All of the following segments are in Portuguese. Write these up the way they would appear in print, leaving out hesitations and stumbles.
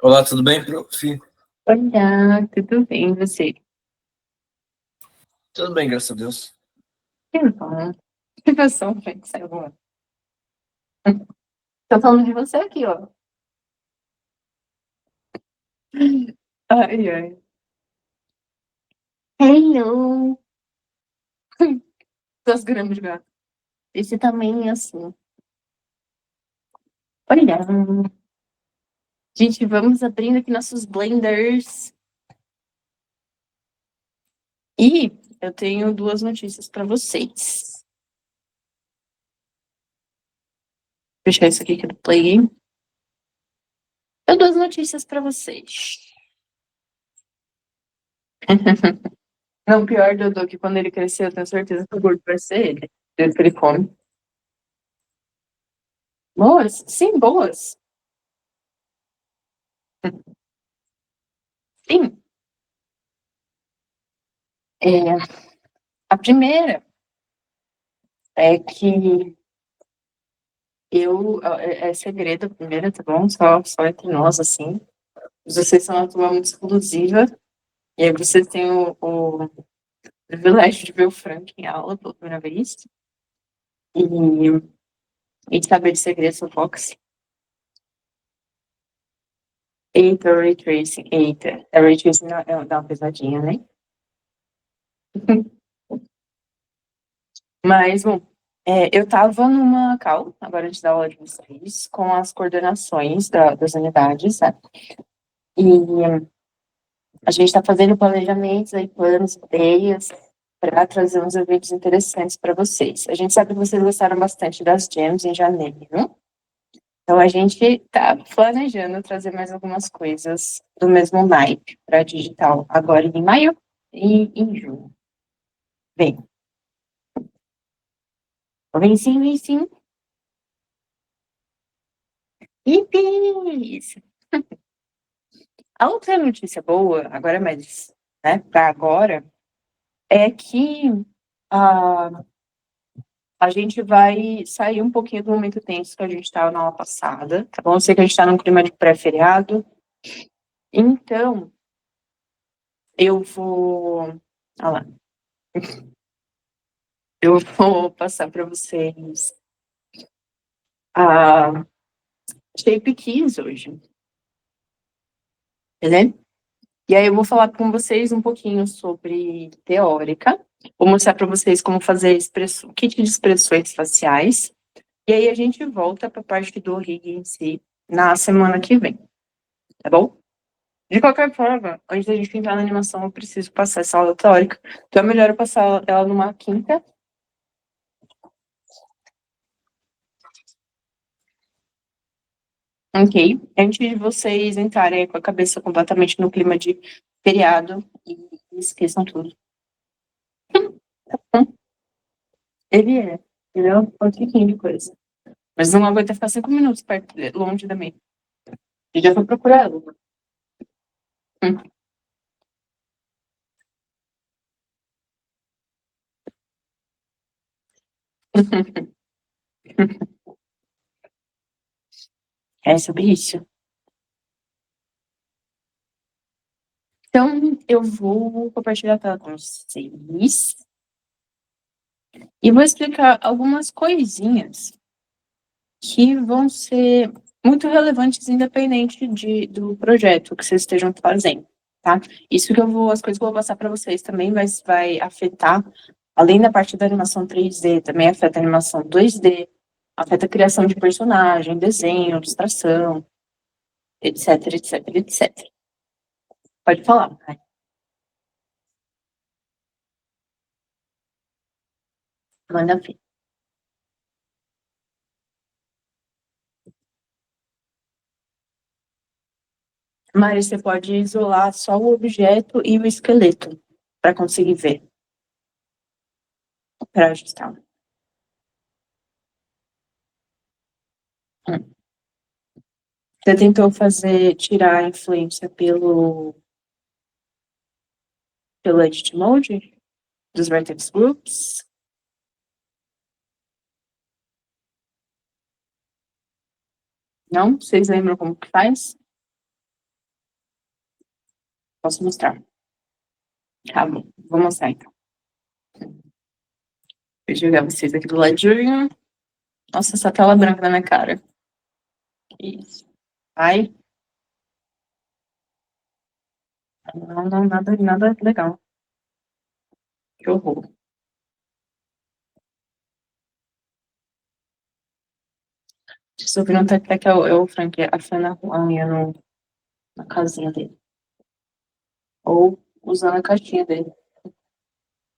Olá, tudo bem, prof? Olá, tudo bem, você? Tudo bem, graças a Deus. Que bom. Que passou, gente, saiu boa. Tô falando de você aqui, ó. Ai, ai. Hello! 2 gramas de gato. Esse tamanho é assim. Olha, gente, vamos abrindo aqui nossos blenders. E eu tenho 2 notícias para vocês. Vou fechar isso aqui que é do Play. Tenho 2 notícias para vocês. Não, pior, Dodô, que quando ele crescer, eu tenho certeza que o gordo vai ser ele. Do jeito que ele come. Boas? Sim, boas. Sim. É, a primeira é que é segredo a primeira, tá bom? Só entre nós, assim. Vocês são uma turma muito exclusiva, e aí vocês têm o privilégio de ver o Frank em aula pela primeira vez, e, e de saber de segredos do Fox. Eita, Ray Tracing, eita. A Ray Tracing dá uma pesadinha, né? Mas, bom, eu tava numa call, agora antes da aula de vocês, com as coordenações das unidades, né? E a gente está fazendo planejamentos, aí, planos, ideias, para trazer uns eventos interessantes para vocês. A gente sabe que vocês gostaram bastante das jams em janeiro, então a gente está planejando trazer mais algumas coisas do mesmo naipe para digital, agora em maio e em junho. Vem sim, vem sim. Isso. A outra notícia boa, agora mais, né, para agora, é que a a gente vai sair um pouquinho do momento tenso que a gente estava na aula passada, tá bom? Eu sei que a gente está num clima de pré-feriado, então eu vou. Olha lá. Eu vou passar para vocês a Shape Keys hoje, né? E aí eu vou falar com vocês um pouquinho sobre teórica, vou mostrar para vocês como fazer kit de expressões faciais, e aí a gente volta para a parte do rig em si na semana que vem, tá bom? De qualquer forma, antes da gente entrar na animação, eu preciso passar essa aula teórica. Então é melhor eu passar ela numa quinta. Ok? Antes de vocês entrarem com a cabeça completamente no clima de feriado e esqueçam tudo. Tá bom? Ele é. Ele é um pouquinho de coisa. Mas não aguenta ficar 5 minutos longe da mim. Eu já fui procurar ela. Hum. É sobre isso. Então, eu vou compartilhar a tela com vocês e vou explicar algumas coisinhas que vão ser muito relevantes, independente do projeto que vocês estejam fazendo, tá? Isso que as coisas que eu vou passar para vocês também vai afetar, além da parte da animação 3D, também afeta a animação 2D, afeta a criação de personagem, desenho, ilustração, etc, etc, etc. Pode falar, né? Manda ver. Mas você pode isolar só o objeto e o esqueleto para conseguir ver, para ajustar. Você tentou tirar a influência pelo Edit Mode dos Vertex Groups? Não? Vocês lembram como que faz? Posso mostrar. Tá bom, vou mostrar então. Vou jogar vocês aqui do ladinho. Nossa, essa tela branca na minha cara. Isso. Ai, não, não, nada legal. Que horror. Estou ouvindo até que é o Frank afiando a unha na casinha dele. Ou usando a caixinha dele.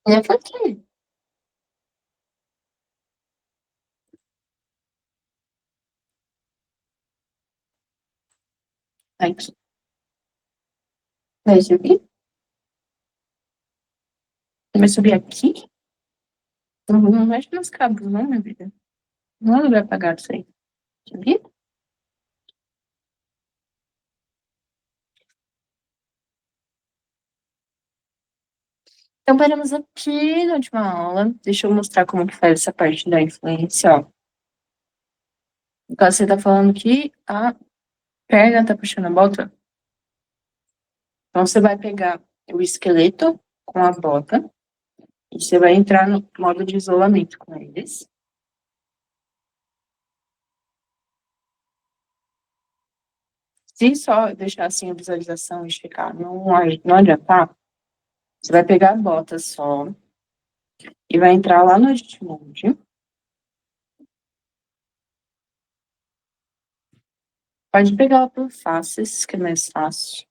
É Frank. Aqui. Vai subir? Vai subir aqui? Não, não mexe nos cabos, não, minha vida. Não é lugar apagado isso aí. Subir? Então, paramos aqui na última aula. Deixa eu mostrar como que faz essa parte da influência, ó. No caso, você tá falando que a perna tá puxando a bota. Então, você vai pegar o esqueleto com a bota e você vai entrar no modo de isolamento com eles. Se só deixar assim a visualização e checar não adiantar, você vai pegar a bota só e vai entrar lá no Edit Mode. Pode pegar ela por faces, que é mais fácil.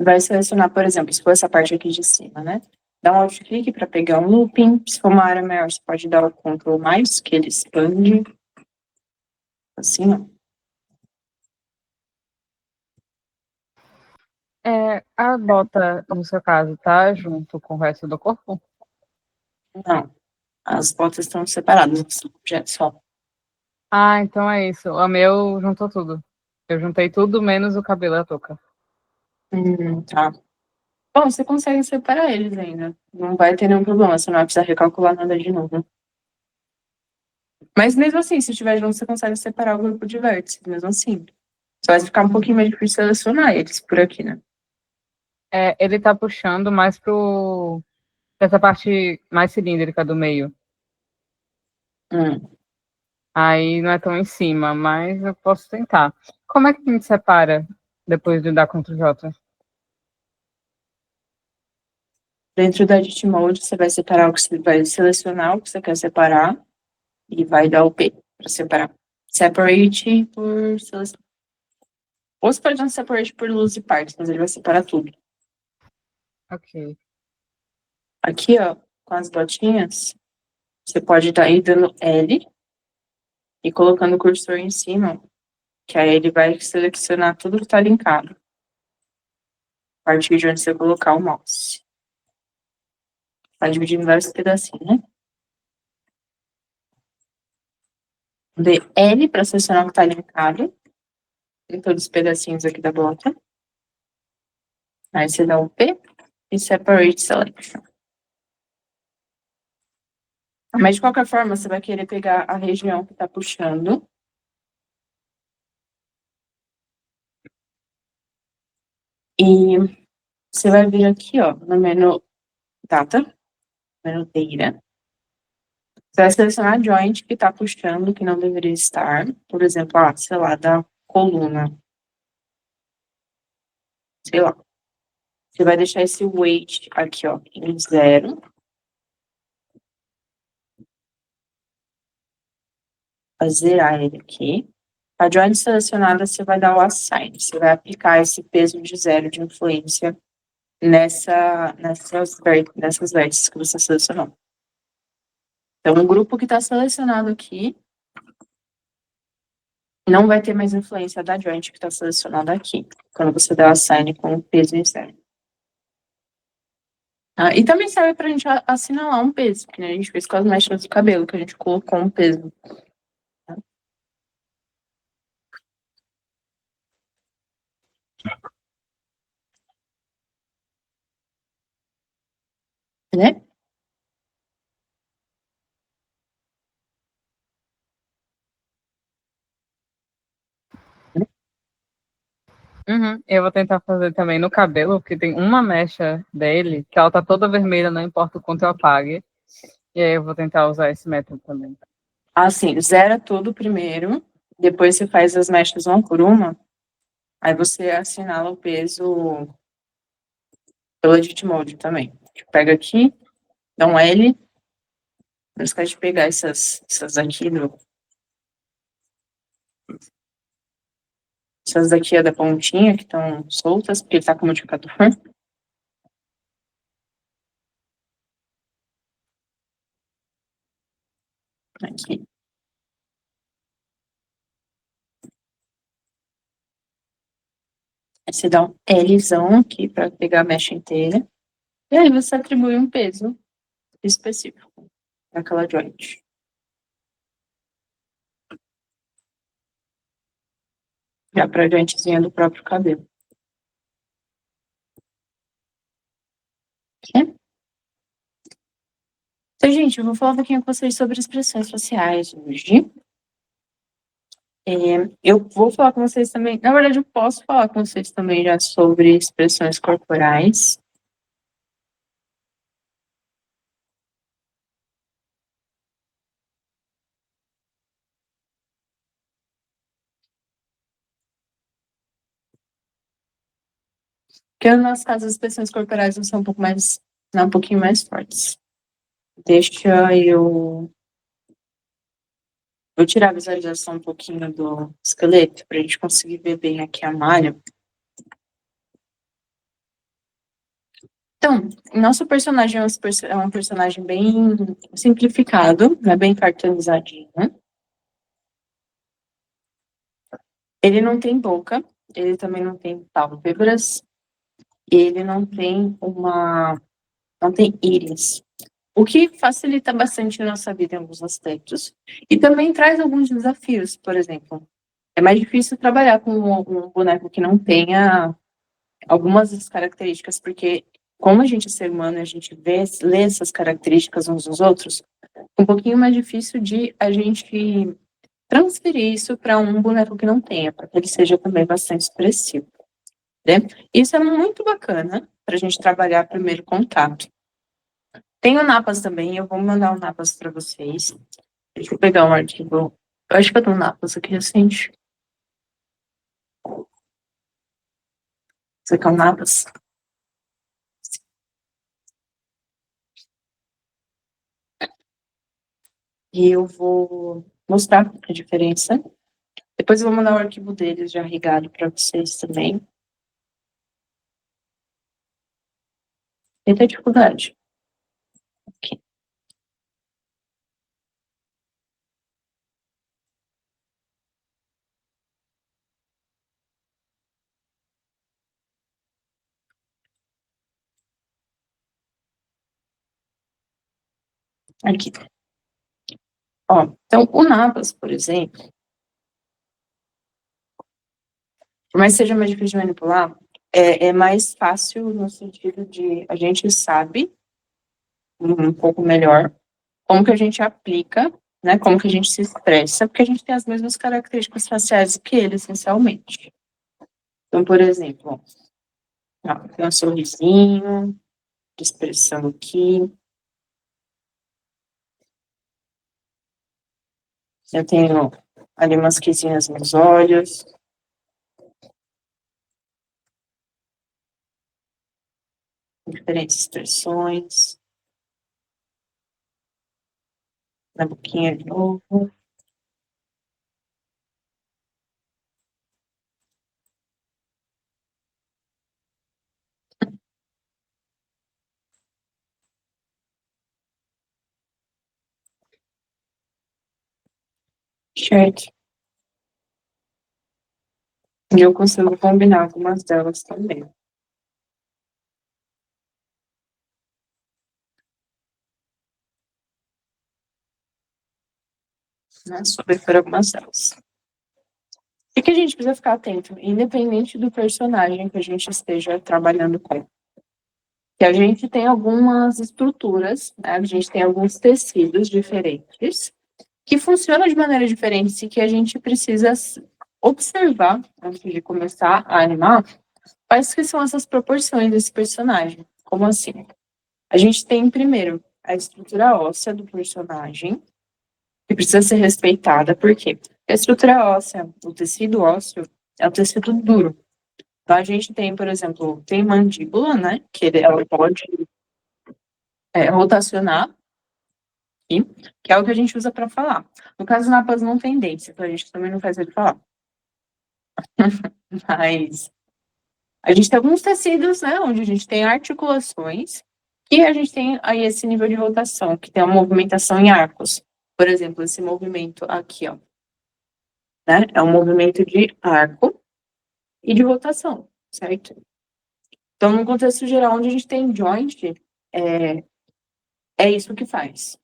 Vai selecionar, por exemplo, se for essa parte aqui de cima, né? Dá um alt-clique para pegar um looping. Se for uma área maior, você pode dar o Ctrl+, que ele expande. Assim, ó. A bota, no seu caso, tá junto com o resto do corpo? Não, as botas estão separadas, são objetos só. Ah, então é isso. O meu juntou tudo. Eu juntei tudo menos o cabelo e a touca. Tá. Bom, você consegue separar eles ainda. Não vai ter nenhum problema, você não vai precisar recalcular nada de novo. Mas mesmo assim, se tiver junto, você consegue separar o grupo de vértices, mesmo assim. Só vai ficar um pouquinho mais difícil selecionar eles por aqui, né? Ele tá puxando mais essa parte mais cilíndrica do meio. Hum. Aí não é tão em cima, mas eu posso tentar. Como é que a gente separa depois de dar Ctrl J? Dentro da Edit Mode, você vai separar o que você vai selecionar, o que você quer separar, e vai dar o P para separar. Separate por seleção. Ou você pode dar um separate por luz e partes, mas ele vai separar tudo. Ok. Aqui, ó, com as botinhas, você pode estar aí dando L e colocando o cursor em cima, que aí ele vai selecionar tudo que está linkado. A partir de onde você colocar o mouse. Vai dividir em vários pedacinhos, né? Dê L para selecionar o que está linkado em todos os pedacinhos aqui da bota. Aí você dá o P e Separate Selection. Mas, de qualquer forma, você vai querer pegar a região que está puxando. E você vai vir aqui, ó, no menu Data, menu Data. Você vai selecionar a joint que está puxando, que não deveria estar. Por exemplo, sei lá, da coluna. Sei lá. Você vai deixar esse weight aqui, ó, em 0. Vai zerar ele aqui. A joint selecionada, você vai dar o assign. Você vai aplicar esse peso de 0 de influência nessas vértices que você selecionou. Então, o grupo que está selecionado aqui não vai ter mais influência da joint que está selecionada aqui, quando você dá o assign com o peso em 0. E também serve para a gente assinalar um peso, que a gente fez com as mechas do cabelo, que a gente colocou um peso. Né? Uhum. Eu vou tentar fazer também no cabelo, porque tem uma mecha dele que ela tá toda vermelha, não importa o quanto eu apague. E aí eu vou tentar usar esse método também. Assim, zera tudo primeiro, depois você faz as mechas uma por uma, aí você assinala o peso pelo Edit Mode também. Pega aqui, dá um L, não esquece de pegar essas aqui essas daqui é da pontinha, que estão soltas, porque ele tá com modificador. Aqui. Aí você dá um Lzão aqui para pegar a mecha inteira. E aí você atribui um peso específico naquela joint. Já para a jointzinha do próprio cabelo. Ok? Então, gente, eu vou falar um pouquinho com vocês sobre expressões faciais hoje. Eu vou falar com vocês também, na verdade, eu posso falar com vocês também já sobre expressões corporais. Porque no nosso caso, as expressões corporais não são um pouquinho mais fortes. Deixa eu tirar a visualização um pouquinho do esqueleto para a gente conseguir ver bem aqui a malha. Então, nosso personagem é um personagem bem simplificado, né, bem cartoonizadinho. Ele não tem boca, ele também não tem pálpebras, ele não tem íris. O que facilita bastante a nossa vida em alguns aspectos. E também traz alguns desafios, por exemplo. É mais difícil trabalhar com um boneco que não tenha algumas das características, porque como a gente é ser humano, a gente lê essas características uns dos outros, é um pouquinho mais difícil de a gente transferir isso para um boneco que não tenha, para que ele seja também bastante expressivo. Né? Isso é muito bacana para a gente trabalhar primeiro contato. Tem o Napas também, eu vou mandar o Napas para vocês. Deixa eu pegar um arquivo. Eu acho que eu tenho um Napas aqui recente. Você quer um Napas? E eu vou mostrar a diferença. Depois eu vou mandar o arquivo deles já rigado para vocês também. Muita dificuldade. Aqui. Aqui. Ó, então, o Napas, por exemplo, por mais que seja mais difícil de manipular, é mais fácil no sentido de a gente sabe um pouco melhor como que a gente aplica, né, como que a gente se expressa, porque a gente tem as mesmas características faciais que ele, essencialmente. Então, por exemplo, ó, tem um sorrisinho, de expressão aqui. Eu tenho ali umas quisinhas nos olhos. Diferentes expressões. Na boquinha de novo. Certo. E eu consigo combinar algumas delas também. Né, sobre por algumas delas. O que a gente precisa ficar atento, independente do personagem que a gente esteja trabalhando com? Que a gente tem algumas estruturas, né? A gente tem alguns tecidos diferentes que funcionam de maneira diferente e que a gente precisa observar, antes de começar a animar, quais que são essas proporções desse personagem. Como assim? A gente tem, primeiro, a estrutura óssea do personagem, que precisa ser respeitada. Por quê? Porque a estrutura óssea, o tecido ósseo, é o tecido duro. Então, a gente tem, por exemplo, tem mandíbula, né? Ela pode rotacionar, que é o que a gente usa para falar. No caso, napas não tem dente, então a gente também não faz ele falar. Mas a gente tem alguns tecidos, né? Onde a gente tem articulações, e a gente tem aí esse nível de rotação, que tem a movimentação em arcos. Por exemplo, esse movimento aqui, ó. Né? É um movimento de arco e de rotação, certo? Então, no contexto geral, onde a gente tem joint, é isso que faz.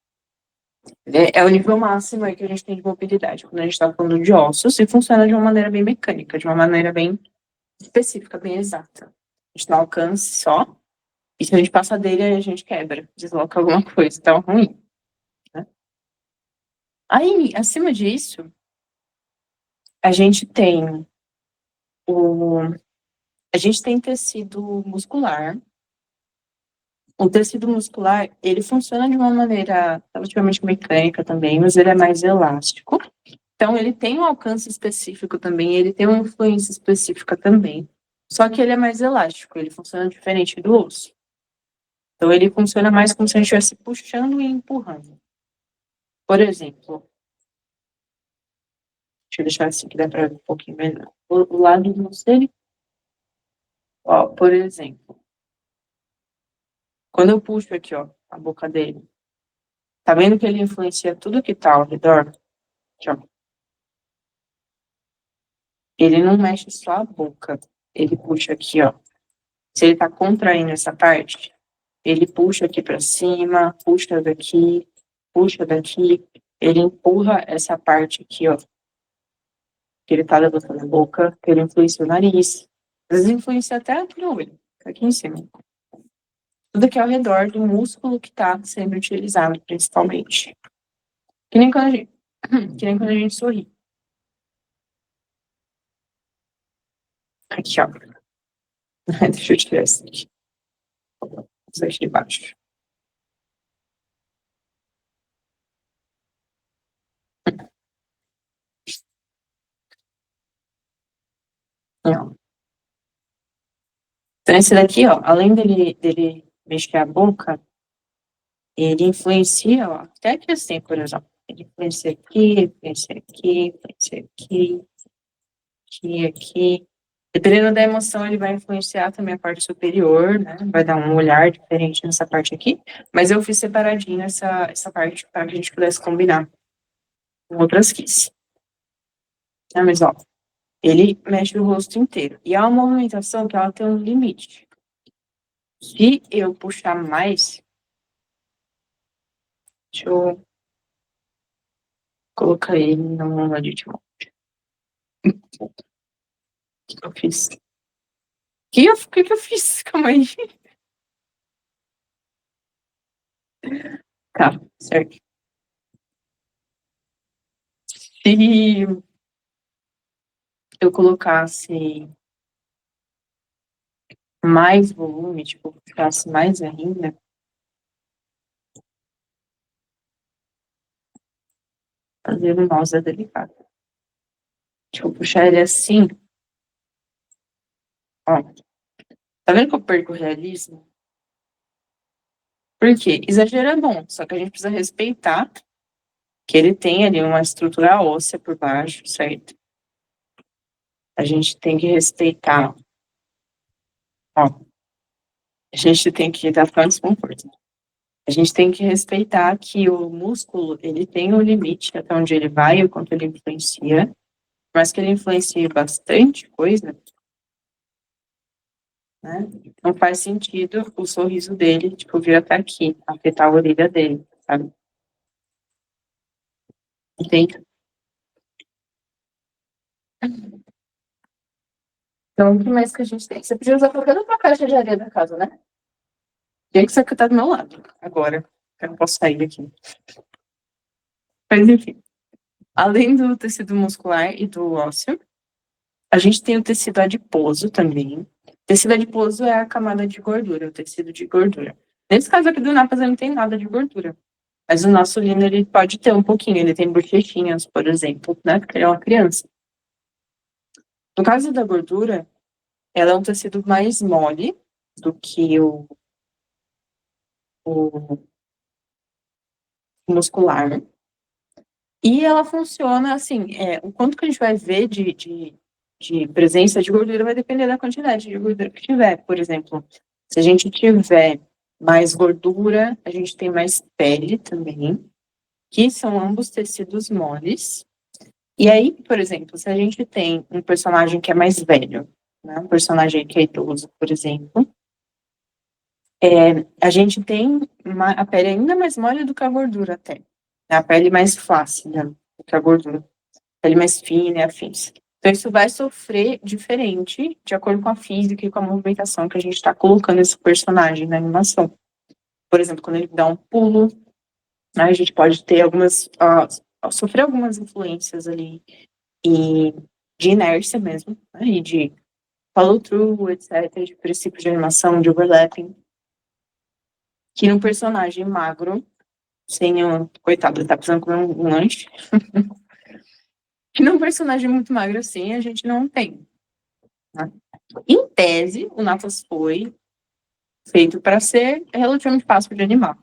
É o nível máximo aí que a gente tem de mobilidade, quando a gente está falando de ossos, e funciona de uma maneira bem mecânica, de uma maneira bem específica, bem exata. A gente dá alcance só, e se a gente passa dele, aí a gente quebra, desloca alguma coisa, então é ruim. Né? Aí, acima disso, a gente tem tecido muscular. O tecido muscular, ele funciona de uma maneira relativamente mecânica também, mas ele é mais elástico. Então, ele tem um alcance específico também, ele tem uma influência específica também. Só que ele é mais elástico, ele funciona diferente do osso. Então, ele funciona mais como se a gente estivesse puxando e empurrando. Por exemplo, deixa eu deixar assim que dá para ver um pouquinho melhor. O lado do osso dele, ó, por exemplo, quando eu puxo aqui, ó, a boca dele, tá vendo que ele influencia tudo que tá ao redor? Aqui, ó. Ele não mexe só a boca, ele puxa aqui, ó. Se ele tá contraindo essa parte, ele puxa aqui para cima, puxa daqui, ele empurra essa parte aqui, ó, que ele tá levantando a boca, que ele influencia o nariz, às vezes influencia até aqui no olho, aqui em cima. Tudo aqui ao redor do músculo que tá sendo utilizado, principalmente. Que nem quando a gente sorri. Aqui, ó. Deixa eu tirar isso aqui. Isso aqui de baixo. Não. Então, esse daqui, ó, além dele mexer a boca, ele influencia, ó, até aqui assim, por exemplo. Ele influencia aqui, influencia aqui, influencia aqui, aqui. Dependendo da emoção, ele vai influenciar também a parte superior, né? Vai dar um olhar diferente nessa parte aqui. Mas eu fiz separadinho essa parte para que a gente pudesse combinar com outras keys. Mas, ó, ele mexe o rosto inteiro. E há uma movimentação que ela tem um limite. Se eu puxar mais, deixa eu colocar ele no edit mode. O que eu fiz? O que eu fiz? Calma aí. Tá, certo. Se eu colocasse mais volume, tipo, puxasse mais ainda, fazer o mouse é delicado. Deixa eu puxar ele assim. Ó. Tá vendo que eu perco o realismo? Por quê? Exagero é bom, só que a gente precisa respeitar que ele tem ali uma estrutura óssea por baixo, certo? A gente tem que respeitar. Ó. A gente tem que dar para desconforto. A gente tem que respeitar que o músculo, ele tem um limite até onde ele vai, o quanto ele influencia, mas que ele influencia bastante coisa, né? Não faz sentido o sorriso dele, tipo, vir até aqui, afetar a orelha dele, sabe? Entende? Então, o que mais que a gente tem? Você podia usar qualquer outra caixa de areia da casa, né? Tem que você que tá do meu lado, agora. Eu não posso sair daqui. Mas, enfim. Além do tecido muscular e do ósseo, A gente tem o tecido adiposo também. O tecido adiposo é a camada de gordura, o tecido de gordura. Nesse caso aqui do Napas, ele não tem nada de gordura. Mas o nosso Lino, ele pode ter um pouquinho. Ele tem bochechinhas, por exemplo, né? Porque ele é uma criança. No caso da gordura, ela é um tecido mais mole do que o muscular. E ela funciona assim, o quanto que a gente vai ver de presença de gordura vai depender da quantidade de gordura que tiver. Por exemplo, se a gente tiver mais gordura, a gente tem mais pele também, que são ambos tecidos moles. E aí, por exemplo, se a gente tem um personagem que é mais velho, né, um personagem que é idoso, por exemplo, a gente tem a pele ainda mais mole do que a gordura até. A pele mais flácida do que a gordura. A pele mais fina e afins. Então, isso vai sofrer diferente de acordo com a física e com a movimentação que a gente está colocando esse personagem na animação. Por exemplo, quando ele dá um pulo, né, a gente pode ter sofrer algumas influências ali e de inércia mesmo, né, e de follow-through, etc., de princípios de animação, de overlapping, que num personagem magro, coitado, ele tá precisando comer um lanche, que num personagem muito magro assim, a gente não tem. Né? Em tese, o Natas foi feito para ser relativamente fácil de animar.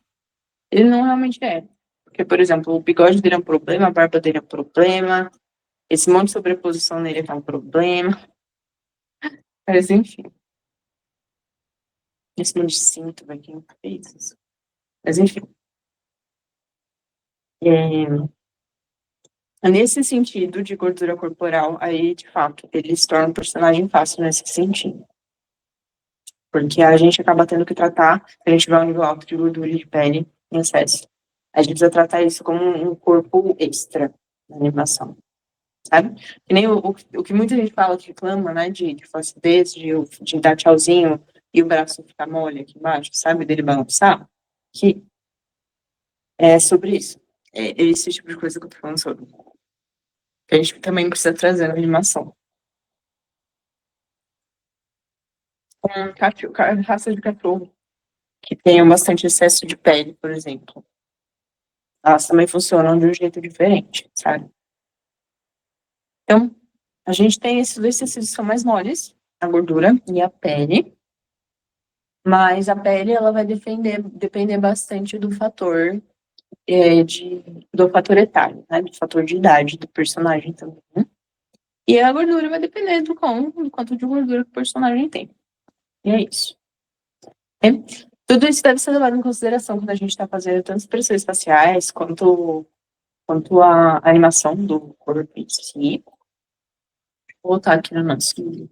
Ele não realmente é. Porque, por exemplo, o bigode dele é um problema, a barba dele é um problema, esse monte de sobreposição nele é um problema. Mas, enfim. Esse monte de cinto, vai quem fez isso. Mas, enfim. Nesse sentido de gordura corporal, aí, de fato, ele se torna um personagem fácil nesse sentido. Porque a gente acaba tendo que tratar, se a gente tiver um nível alto de gordura e de pele em excesso, a gente precisa tratar isso como um corpo extra na animação, sabe? Que nem o que muita gente fala, que reclama, né, de flacidez, de dar tchauzinho e o braço ficar mole aqui embaixo, sabe? Dele balançar, que é sobre isso. É esse tipo de coisa que eu tô falando sobre. Que a gente também precisa trazer na animação. Raça de cachorro que tenham bastante excesso de pele, por exemplo, elas também funcionam de um jeito diferente, sabe? Então, a gente tem esses dois tecidos que são mais moles, a gordura e a pele, mas a pele, ela vai depender bastante do fator, do fator etário, né? Do fator de idade do personagem também, né? E a gordura vai depender do quanto de gordura que o personagem tem. E é isso. Tudo isso deve ser levado em consideração quando a gente está fazendo tanto expressões faciais quanto a animação do corpo em si. Vou voltar aqui no nosso livro.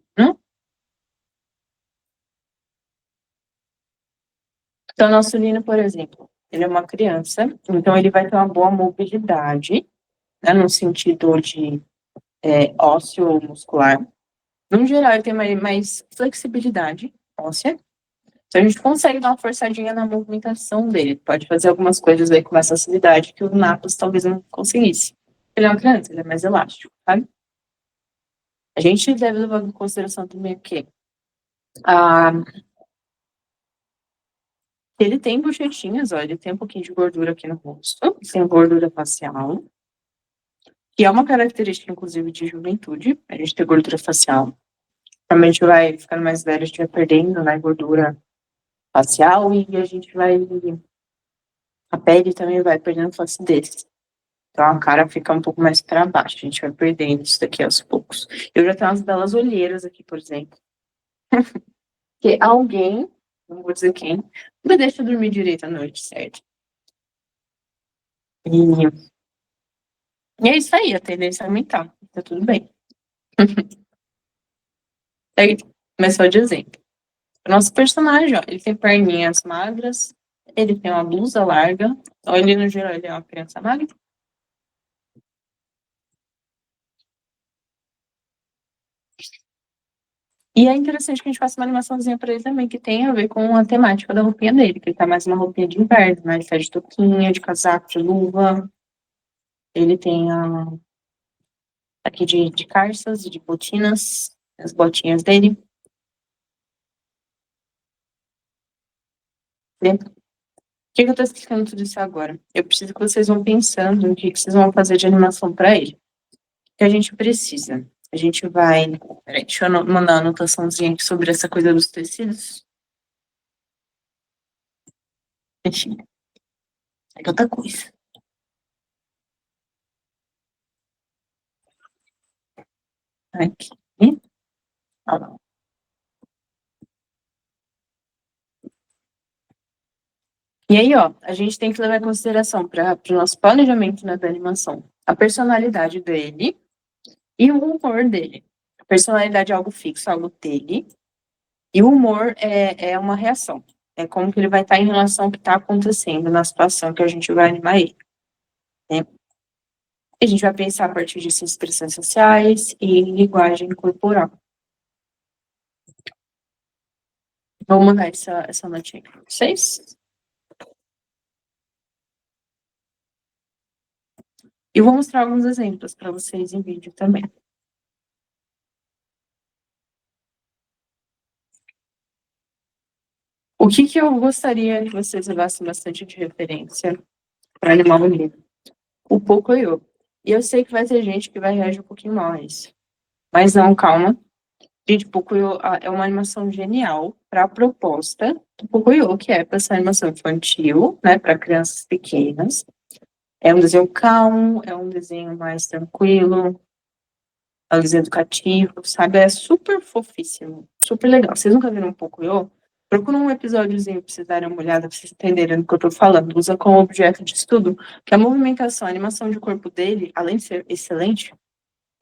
Então, nosso Lino, por exemplo, ele é uma criança, então ele vai ter uma boa mobilidade, né, no sentido de ósseo ou muscular. No geral, ele tem mais flexibilidade óssea. Então, a gente consegue dar uma forçadinha na movimentação dele. Pode fazer algumas coisas aí com mais facilidade que o Napas talvez não conseguisse. Ele é uma criança, ele é mais elástico, sabe? A gente deve levar em consideração também o quê? Ele tem bochechinhas, ó, ele tem um pouquinho de gordura aqui no rosto, tem gordura facial, que é uma característica, inclusive, de juventude, a gente ter gordura facial. Realmente vai ficando mais velho, a gente vai perdendo, né, gordura facial e a pele também vai perdendo flacidez. Então a cara fica um pouco mais para baixo, a gente vai perdendo isso daqui aos poucos. Eu já tenho umas belas olheiras aqui, por exemplo. Que alguém, não vou dizer quem, não me deixa dormir direito à noite, certo? E é isso aí, a tendência é aumentar, tá tudo bem. Mas só de exemplo. O nosso personagem, ó, ele tem perninhas magras, ele tem uma blusa larga, então ele, no geral, ele é uma criança magra. E é interessante que a gente faça uma animaçãozinha pra ele também, que tem a ver com a temática da roupinha dele, que ele tá mais uma roupinha de inverno, né? Ele tá de touquinha, de casaco, de luva. Ele tem aqui de calças e de botinas, as botinhas dele. Por que eu tô explicando tudo isso agora? Eu preciso que vocês vão pensando no que vocês vão fazer de animação para ele. O que a gente precisa? A gente vai. Peraí, deixa eu mandar uma anotaçãozinha aqui sobre essa coisa dos tecidos. Enfim, é outra coisa. Aqui. Ó lá. E aí, ó, a gente tem que levar em consideração para o nosso planejamento, né, da animação a personalidade dele e o humor dele. A personalidade é algo fixo, algo dele, e o humor é uma reação. É como que ele vai estar em relação ao que está acontecendo na situação que a gente vai animar ele. Né? A gente vai pensar a partir de expressões sociais e linguagem corporal. Vou mandar essa notinha para vocês. E vou mostrar alguns exemplos para vocês em vídeo também. O que eu gostaria que vocês levassem bastante de referência para animar o livro? O Pocoyo. E eu sei que vai ter gente que vai reagir um pouquinho mais. Mas não, calma. Gente, Pocoyo é uma animação genial para a proposta do Pocoyo, que é para essa animação infantil, né, para crianças pequenas. É um desenho calmo, é um desenho mais tranquilo, é um desenho educativo, sabe? É super fofíssimo, super legal. Vocês nunca viram um Pocoyo? Procura um episódiozinho pra vocês darem uma olhada, pra vocês entenderem do que eu tô falando. Usa como objeto de estudo que a movimentação, a animação de corpo dele, além de ser excelente,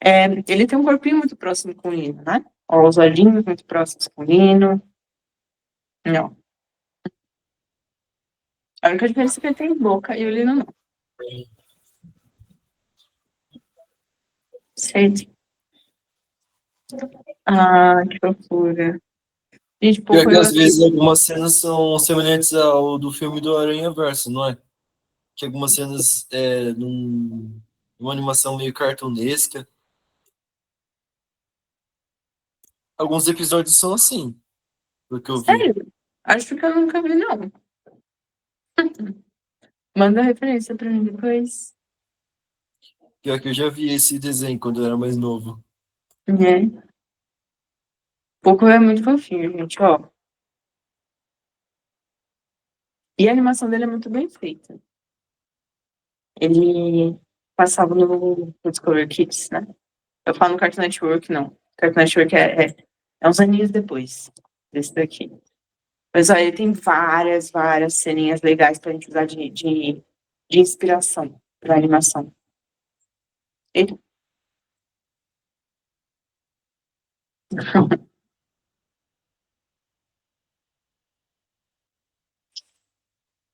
ele tem um corpinho muito próximo com o Lino, né? Ó, os olhinhos muito próximos com o Lino. Não. A única diferença é que ele tem boca e o Lino não. Certo? Ah, que fofura. Gente, Pior pouco que eu às aqui. vezes algumas cenas são semelhantes ao do filme do Aranha Verso, não é? Que algumas cenas numa animação meio cartunesca. Alguns episódios são assim, do que eu vi. Sério? Acho que eu nunca vi, não. Manda a referência pra mim depois. Pior que eu já vi esse desenho quando eu era mais novo. Né? Pouco é muito fofinho, gente, ó. E a animação dele é muito bem feita. Ele passava no Discovery Kids, né? Eu falo no Cartoon Network, não. Cartoon Network é uns aninhos depois desse daqui. Mas, ó, ele tem várias ceninhas legais pra gente usar de inspiração pra animação. Ele...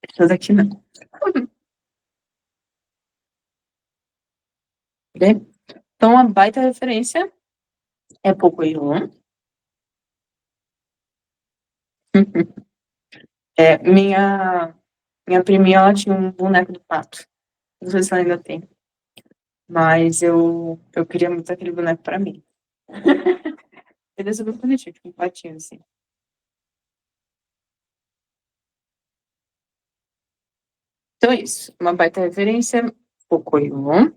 Essas aqui não. Então, uma baita referência é Pocoyo. Minha priminha, ela tinha um boneco do pato. Não sei se ela ainda tem. Mas eu queria muito aquele boneco pra mim. Ele é super bonitinho, tipo um patinho, assim. Então é isso. Uma baita referência, Pocoyo.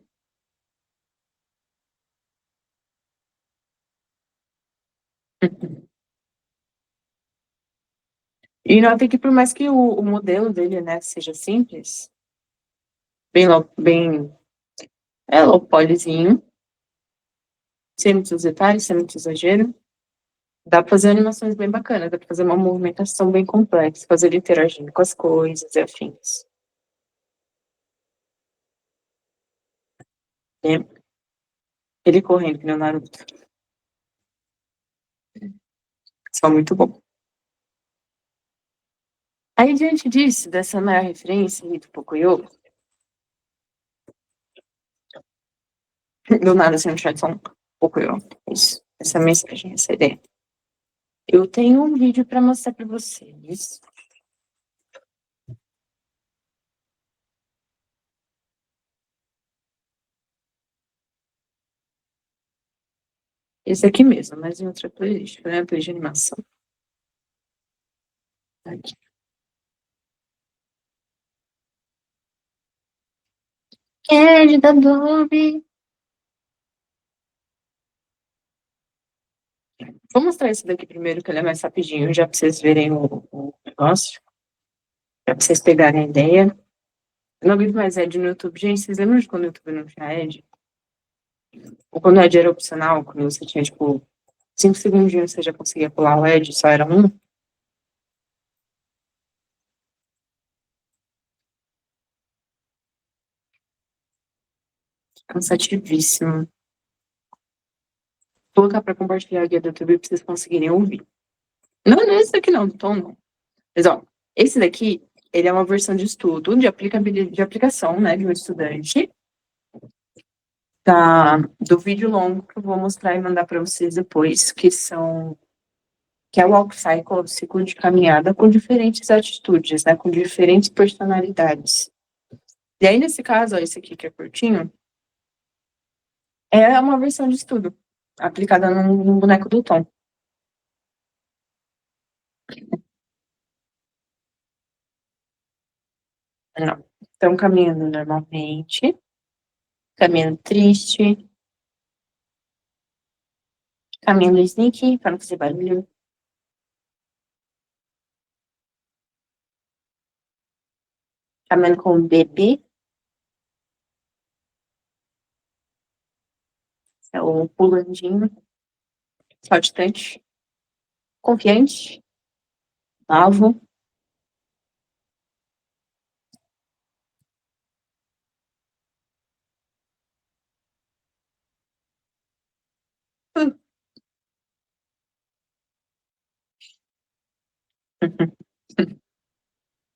E nota que por mais que o modelo dele, né, seja simples, bem low polyzinho, sem muitos detalhes, sem muito exagero, dá pra fazer animações bem bacanas, dá pra fazer uma movimentação bem complexa, fazer ele interagindo com as coisas e afins. Né? Ele correndo, que nem o Naruto. Isso é muito bom. Aí, diante disso, dessa maior referência do Pocoyo, do nada, assim, no chat, só um Pocoyo. Isso. Essa mensagem, essa ideia. Eu tenho um vídeo para mostrar para vocês. Esse aqui mesmo, mas em outra playlist. Foi a playlist de animação. Aqui. Candy da Adobe. Vou mostrar esse daqui primeiro, que ele é mais rapidinho, já pra vocês verem o negócio. Já pra vocês pegarem a ideia. Eu não aguento mais ad no YouTube. Gente, vocês lembram de quando o YouTube não tinha ad? Ou quando o ad era opcional, quando você tinha, tipo, 5 segundinhos você já conseguia pular o ad, só era um? Cansativíssimo. Vou colocar pra compartilhar a guia do YouTube pra vocês conseguirem ouvir. Não, não é esse daqui não, do Tom não. Mas, ó, esse daqui, ele é uma versão de estudo, de aplicabilidade, de aplicação, né, de um estudante, do vídeo longo que eu vou mostrar e mandar para vocês depois, que é o Walk Cycle, o ciclo de caminhada com diferentes atitudes, né, com diferentes personalidades. E aí, nesse caso, ó, esse aqui que é curtinho, é uma versão de estudo, aplicada num boneco do Tom. Não. Então, caminhando normalmente, caminhando triste, caminhando sneaky, para não fazer barulho. Caminhando com o bebê. É o pulandinho. Saltitante. Confiante. Bravo.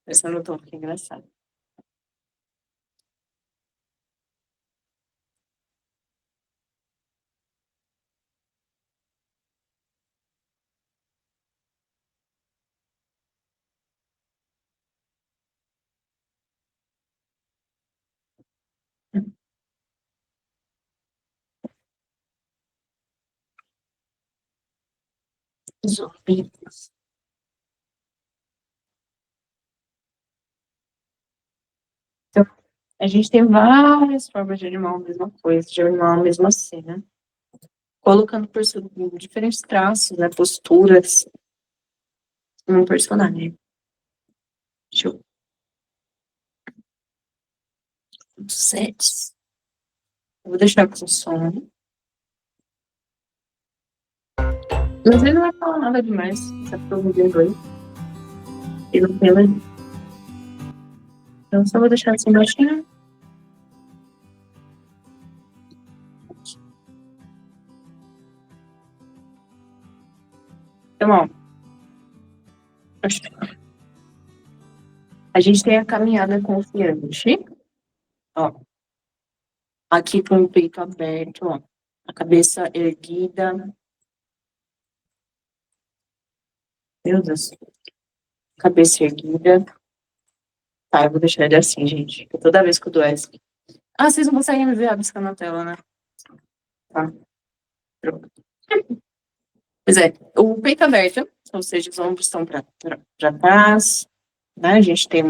Esse eu não tô porque é engraçado. Zumbidos. Então, a gente tem várias formas de animar a mesma coisa, de animar a mesma cena. Colocando diferentes traços, né, posturas num personagem. Deixa eu... Sets. Eu vou deixar com o som. Mas ele não vai falar nada demais, só que eu vou ver dois. E não tem ela. Então, só vou deixar assim baixinho. Então, ó. A gente tem a caminhada confiante. Ó. Aqui com o peito aberto, ó. A cabeça erguida. Meu Deus. Cabeça erguida. Tá, eu vou deixar ele assim, gente. Toda vez que eu dou essa. Ah, vocês não conseguem me ver rabiscando na tela, né? Tá. Pronto. Pois é, o peito aberto, ou seja, os ombros estão para trás, né? A gente tem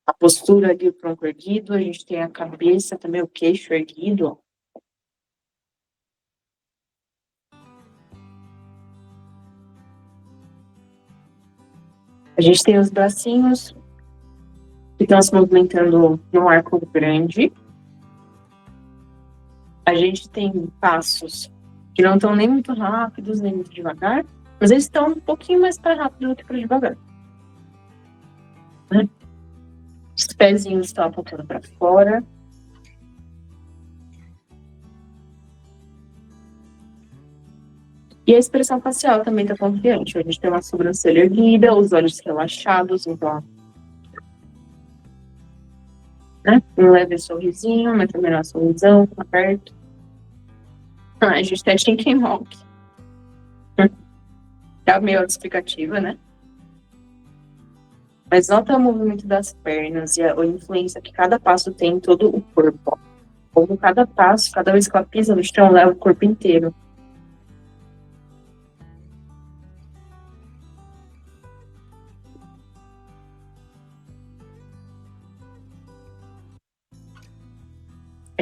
a postura ali, o tronco erguido, a gente tem a cabeça também, o queixo erguido, ó. A gente tem os bracinhos que estão se movimentando num arco grande. A gente tem passos que não estão nem muito rápidos, nem muito devagar, mas eles estão um pouquinho mais para rápido do que para devagar. Né? Os pezinhos estão apontando para fora. E a expressão facial também está confiante. A gente tem uma sobrancelha erguida, os olhos relaxados, então, né? Um leve sorrisinho, mas também não é sorrisão, aberto. A gente tem a Chicken Hawk. É meio autoexplicativa, né? Mas nota o movimento das pernas e a influência que cada passo tem em todo o corpo. Como cada passo, cada vez que ela pisa no chão, leva o corpo inteiro.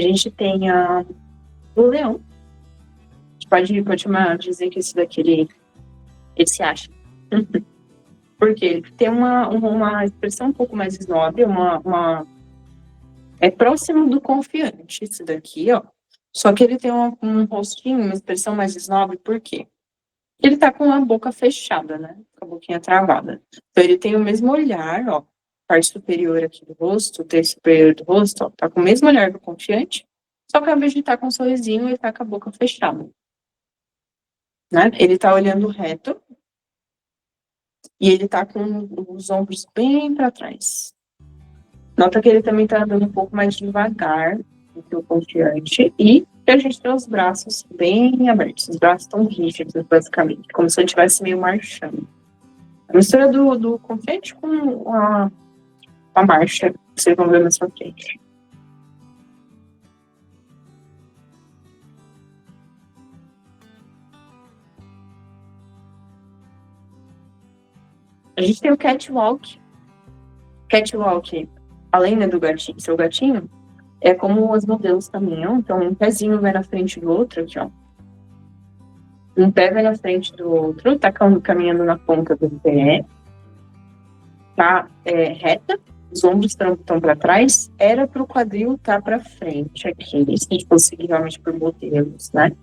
A gente tem o leão. A gente pode dizer que esse daqui, ele se acha. Porque ele tem uma expressão um pouco mais nobre, é próximo do confiante, esse daqui, ó. Só que ele tem um rostinho, uma expressão mais esnobre, por quê? Ele tá com a boca fechada, né? Com a boquinha travada. Então ele tem o mesmo olhar, ó. Parte superior aqui do rosto, o terço superior do rosto, ó. Tá com o mesmo olhar do confiante, só que ao invés de estar com um sorrisinho, ele tá com a boca fechada. Né? Ele tá olhando reto. E ele tá com os ombros bem para trás. Nota que ele também tá andando um pouco mais devagar do que o confiante. E a gente tem os braços bem abertos. Os braços estão rígidos, basicamente. Como se ele estivesse meio marchando. A mistura do confiante com a marcha, que vocês vão ver mais pra frente. A gente tem o catwalk. Catwalk, além, né, do gatinho, seu gatinho, é como os modelos caminham. Então, um pezinho vai na frente do outro, aqui, ó. Um pé vai na frente do outro, tá caminhando na ponta do pé. Tá reta, os ombros estão para trás. Era pro quadril tá para frente aqui, se a gente conseguir realmente por modelos, né?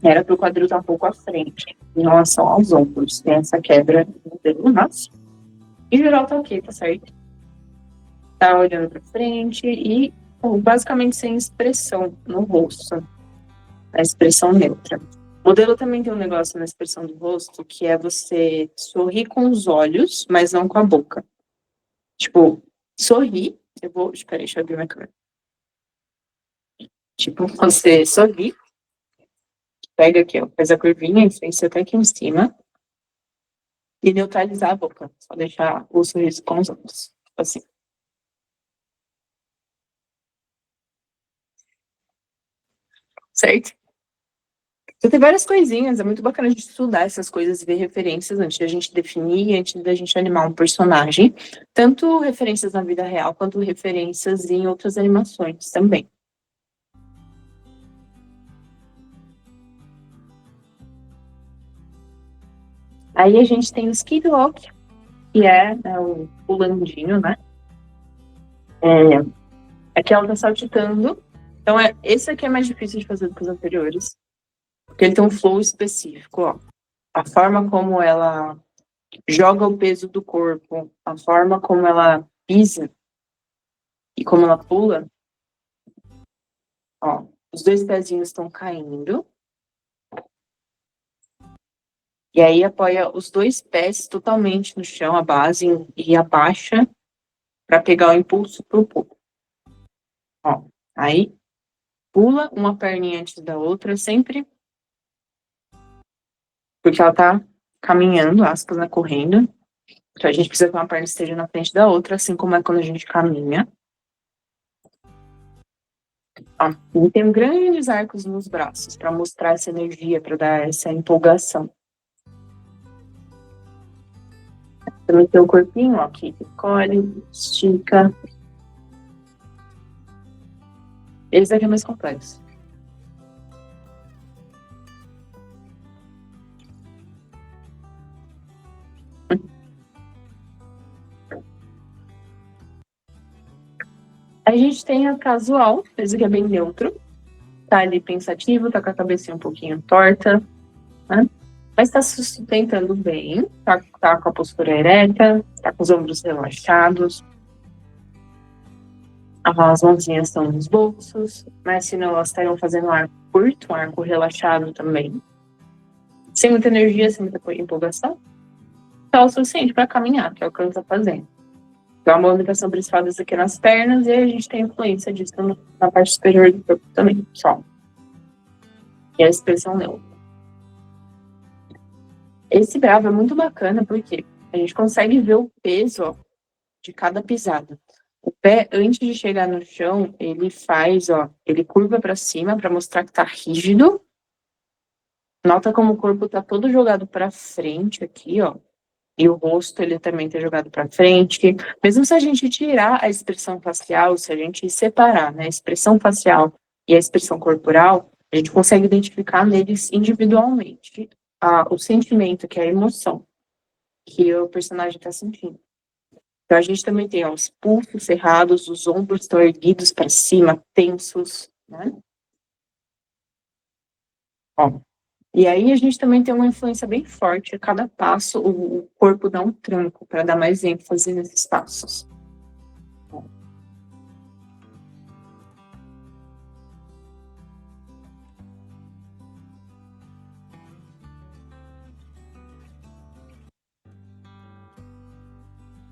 Era pro quadril tá um pouco à frente em relação aos ombros. Tem essa quebra no modelo, mas em geral tá ok, tá certo? Tá olhando para frente e basicamente sem expressão no rosto. A expressão neutra. O modelo também tem um negócio na expressão do rosto, que é você sorrir com os olhos, mas não com a boca. Tipo, sorrir. Espera aí, deixa eu abrir minha câmera. Tipo, você sorri. Pega aqui, ó, faz a curvinha, influencia até aqui em cima. E neutralizar a boca. Só deixar o sorriso com os olhos. Assim. Certo? Então tem várias coisinhas, é muito bacana a gente estudar essas coisas e ver referências antes de a gente definir, antes da gente animar um personagem. Tanto referências na vida real, quanto referências em outras animações também. Aí a gente tem o Skid Walk, que é o pulandinho, né? Aqui ela tá saltitando. Então, esse aqui é mais difícil de fazer do que os anteriores. Porque ele tem um flow específico, ó. A forma como ela joga o peso do corpo, a forma como ela pisa e como ela pula. Ó, os dois pezinhos estão caindo. E aí apoia os dois pés totalmente no chão, a base, e abaixa para pegar o impulso pro pulo. Ó, aí pula uma perninha antes da outra, sempre porque ela tá caminhando, aspas, né, correndo. Então a gente precisa que uma perna esteja na frente da outra, assim como é quando a gente caminha. Ó, e tem grandes arcos nos braços para mostrar essa energia, para dar essa empolgação. Também tem o corpinho, ó, que encolhe, estica. Esse aqui é mais complexo. A gente tem a casual, esse aqui é bem neutro. Tá ali pensativo, tá com a cabecinha um pouquinho torta, né? Mas tá se sustentando bem, tá com a postura ereta, tá com os ombros relaxados. As mãozinhas estão nos bolsos, mas se não, elas estariam fazendo um arco curto, um arco relaxado também. Sem muita energia, sem muita empolgação. Tá o suficiente para caminhar, que é o que ela tá fazendo. Então, a movimentação principal dessa aqui nas pernas, e a gente tem influência disso na parte superior do corpo também, só. E a expressão neutra. Esse bravo é muito bacana, porque a gente consegue ver o peso, ó, de cada pisada. O pé, antes de chegar no chão, ele faz, ó, ele curva para cima para mostrar que tá rígido. Nota como o corpo tá todo jogado para frente aqui, ó. E o rosto, ele também tá jogado para frente. Mesmo se a gente tirar a expressão facial, se a gente separar, né, a expressão facial e a expressão corporal, a gente consegue identificar neles individualmente o sentimento, que é a emoção que o personagem está sentindo. Então a gente também tem os pulsos cerrados, os ombros estão erguidos para cima, tensos, né? Ó. E aí a gente também tem uma influência bem forte. A cada passo, o corpo dá um tranco para dar mais ênfase nesses passos.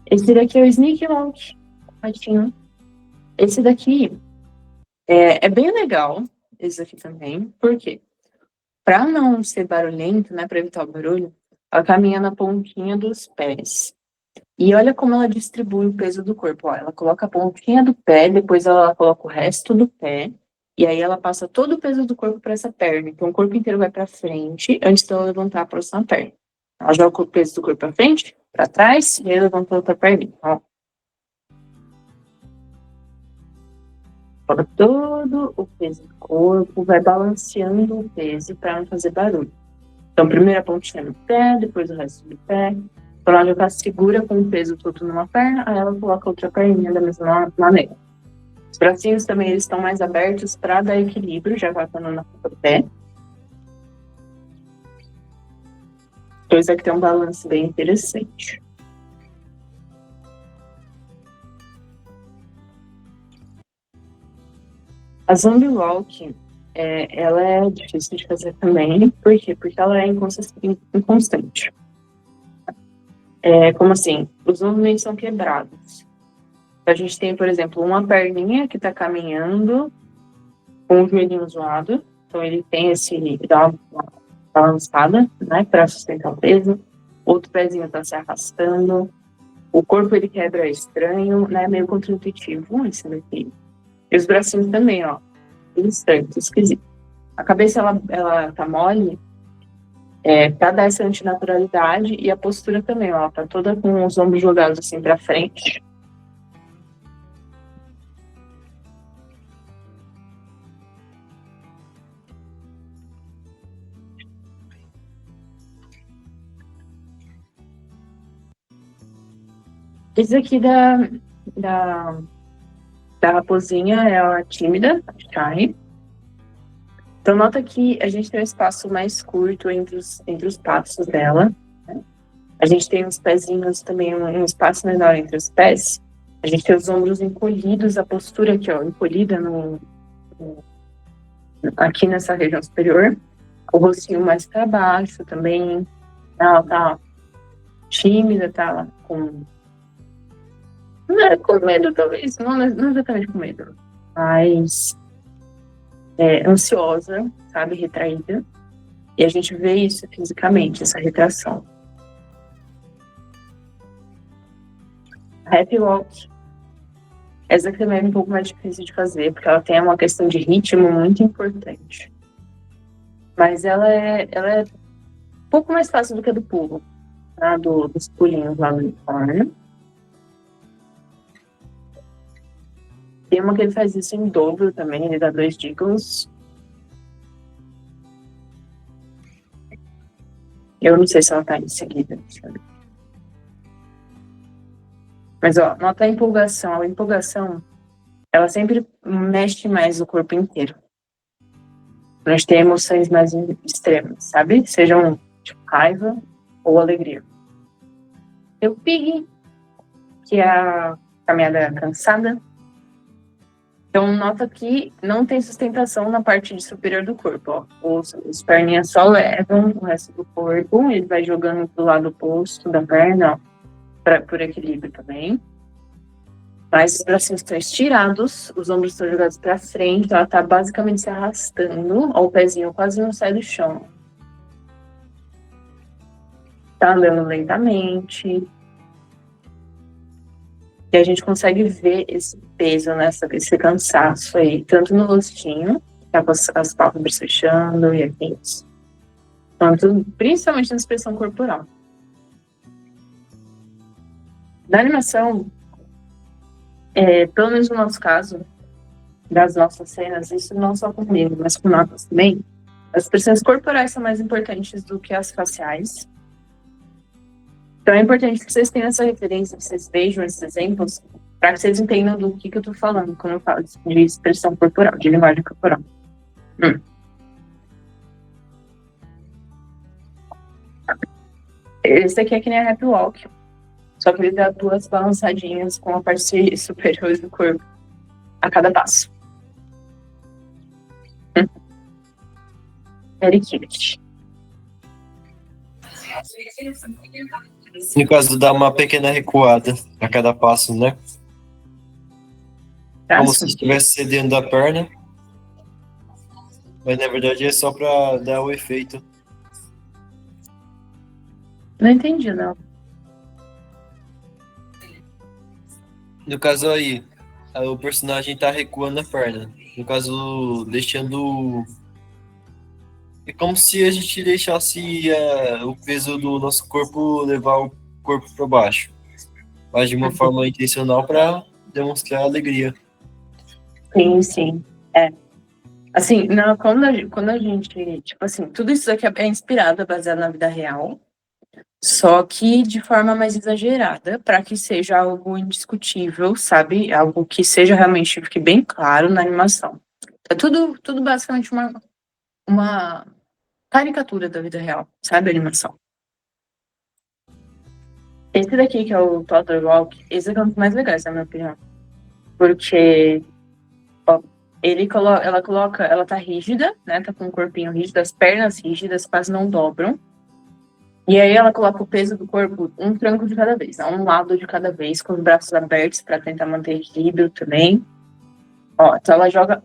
Esse daqui é o Sneak Walk, ratinho. Esse daqui é bem legal, esse daqui também. Por quê? Para não ser barulhento, né, para evitar o barulho, ela caminha na pontinha dos pés. E olha como ela distribui o peso do corpo. Ó, ela coloca a pontinha do pé, depois ela coloca o resto do pé, e aí ela passa todo o peso do corpo para essa perna. Então o corpo inteiro vai para frente antes de ela levantar a próxima perna. Ela joga o peso do corpo para frente, para trás, e aí levanta a outra perninha. Ó. Coloca todo o peso do corpo, vai balanceando o peso para não fazer barulho. Então, primeiro a pontinha do pé, depois o resto do pé. Quando ela segura com o peso todo numa perna, aí ela coloca outra perninha da mesma maneira. Os bracinhos também eles estão mais abertos para dar equilíbrio, já vai falando na ponta do pé. Coisa que tem um balanço bem interessante. A Zombie Walk, ela é difícil de fazer também. Por quê? Porque ela é inconstante. Como assim? Os movimentos são quebrados. A gente tem, por exemplo, uma perninha que está caminhando com o joelhinho zoado. Então, ele tem ele dá uma balançada, né, para sustentar o peso. Outro pezinho está se arrastando. O corpo, ele quebra estranho, né, meio contra-intuitivo, esse daqui. E os bracinhos também, ó. Estranho, esquisito. A cabeça, ela tá mole, pra dar essa antinaturalidade, e a postura também, ó. Tá toda com os ombros jogados assim pra frente. Esse aqui da raposinha é a tímida, a Shy. Então, nota que a gente tem um espaço mais curto entre os passos dela. Né? A gente tem os pezinhos também, um espaço menor entre os pés. A gente tem os ombros encolhidos, a postura aqui, ó, encolhida aqui nessa região superior. O rostinho mais para baixo também. Ela tá tímida, tá com... Não é com medo, talvez. Não exatamente com medo. Mas ansiosa, sabe? Retraída. E a gente vê isso fisicamente, essa retração. Happy Walk. Essa também é um pouco mais difícil de fazer, porque ela tem uma questão de ritmo muito importante. Mas ela é um pouco mais fácil do que a do pulo, tá? Dos pulinhos lá no unicórnio. Tem uma que ele faz isso em dobro também, ele dá 2 jiggles. Eu não sei se ela tá em seguida, sabe? Mas, ó, nota a empolgação. A empolgação, ela sempre mexe mais o corpo inteiro. A gente tem emoções mais extremas, sabe? Sejam, tipo, raiva ou alegria. Tem o Pig, que é a caminhada cansada. Então, nota que não tem sustentação na parte de superior do corpo. Ó. Os perninhas só levam o resto do corpo, ele vai jogando pro lado oposto da perna, ó, por equilíbrio também. Mas os bracinhos estão estirados, os ombros estão jogados para frente, ela tá basicamente se arrastando, ó, o pezinho quase não sai do chão. Tá andando lentamente. E a gente consegue ver esse peso, esse cansaço aí, tanto no rostinho, tá com as pálpebras fechando e aqui, quanto principalmente na expressão corporal. Na animação, pelo menos no nosso caso, das nossas cenas, isso não só comigo, mas com notas também, as expressões corporais são mais importantes do que as faciais. Então é importante que vocês tenham essa referência, que vocês vejam esses exemplos, para que vocês entendam do que eu estou falando quando eu falo de expressão corporal, de linguagem corporal. Esse aqui é que nem a Happy Walk, só que ele dá 2 balançadinhas com a parte superior do corpo a cada passo. Very cute. No caso, dá uma pequena recuada a cada passo, né? Como se estivesse cedendo a perna. Mas na verdade é só para dar o efeito. Não entendi, não. No caso aí, o personagem tá recuando a perna. No caso, deixando. É como se a gente deixasse o peso do nosso corpo levar o corpo para baixo. Mas de uma forma intencional para demonstrar alegria. Sim, sim. Assim, não, quando a gente. Tipo assim, tudo isso aqui é inspirado, baseado na vida real. Só que de forma mais exagerada, para que seja algo indiscutível, sabe? Algo que seja realmente, fique bem claro na animação. É tudo basicamente uma caricatura da vida real, sabe? A animação. Esse daqui, que é o Toddler Walk, esse é um dos mais legais, na minha opinião. Porque ela tá rígida, né? Tá com o corpinho rígido, as pernas rígidas, quase não dobram. E aí ela coloca o peso do corpo um tranco de cada vez, um lado de cada vez, com os braços abertos para tentar manter equilíbrio também. Então ela joga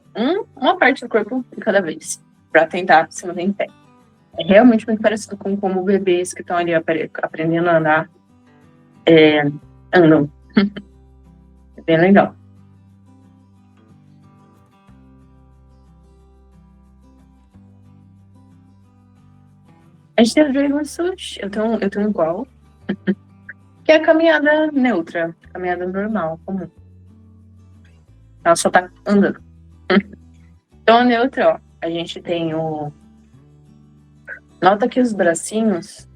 uma parte do corpo de cada vez, para tentar se manter em pé. É realmente muito parecido com como bebês que estão ali aprendendo a andar andam. É bem legal. A gente tem o Dragon Suit, eu tenho igual. Que é a caminhada neutra, caminhada normal, comum. Ela só tá andando. Então, a neutra, ó, a gente tem o... Nota que os bracinhos,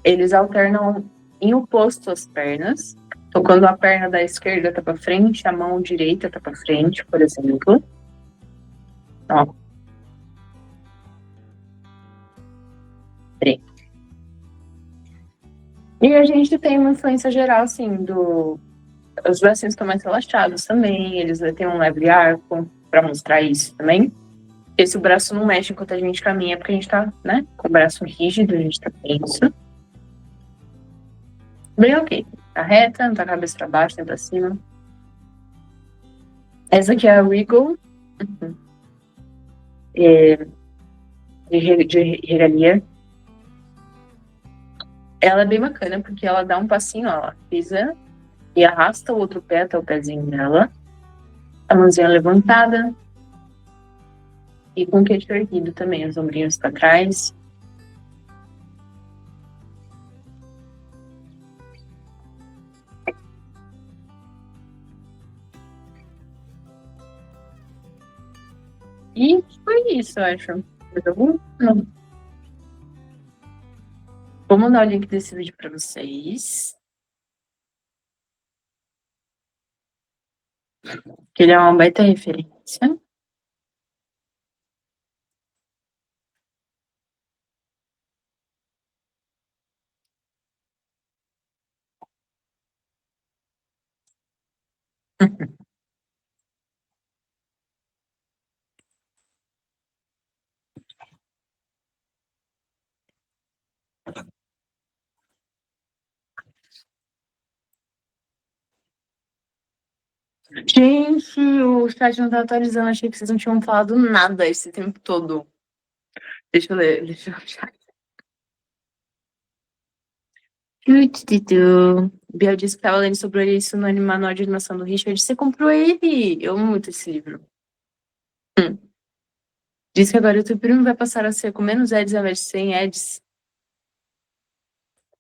eles alternam em oposto às pernas. Então, quando a perna da esquerda tá pra frente, a mão direita tá pra frente, por exemplo. Ó. E a gente tem uma influência geral, assim, os bracinhos estão mais relaxados também, eles têm um leve arco para mostrar isso também. Esse braço não mexe enquanto a gente caminha, porque a gente tá, né, com o braço rígido, a gente tá tenso. Bem ok. Tá reta, não tá cabeça pra baixo, nem pra cima. Essa aqui é a Wiggle. De regalia. Ela é bem bacana, porque ela dá um passinho, ó, ela pisa e arrasta o outro pé até o pezinho dela. A mãozinha levantada. E com o queixo erguido também, os ombrinhos para trás. E foi isso, eu acho. Mais algum? Não. Vou mandar o link desse vídeo para vocês. Que ele é uma baita referência. Gente, o chat não tá atualizando. Achei que vocês não tinham falado nada esse tempo todo. Deixa eu ler, deixa eu achar. Biel disse que estava lendo sobre isso no manual de animação do Richard. Você comprou ele? Eu amo muito esse livro. Diz que agora o teu primo vai passar a ser com menos ads ao invés de 100 ads.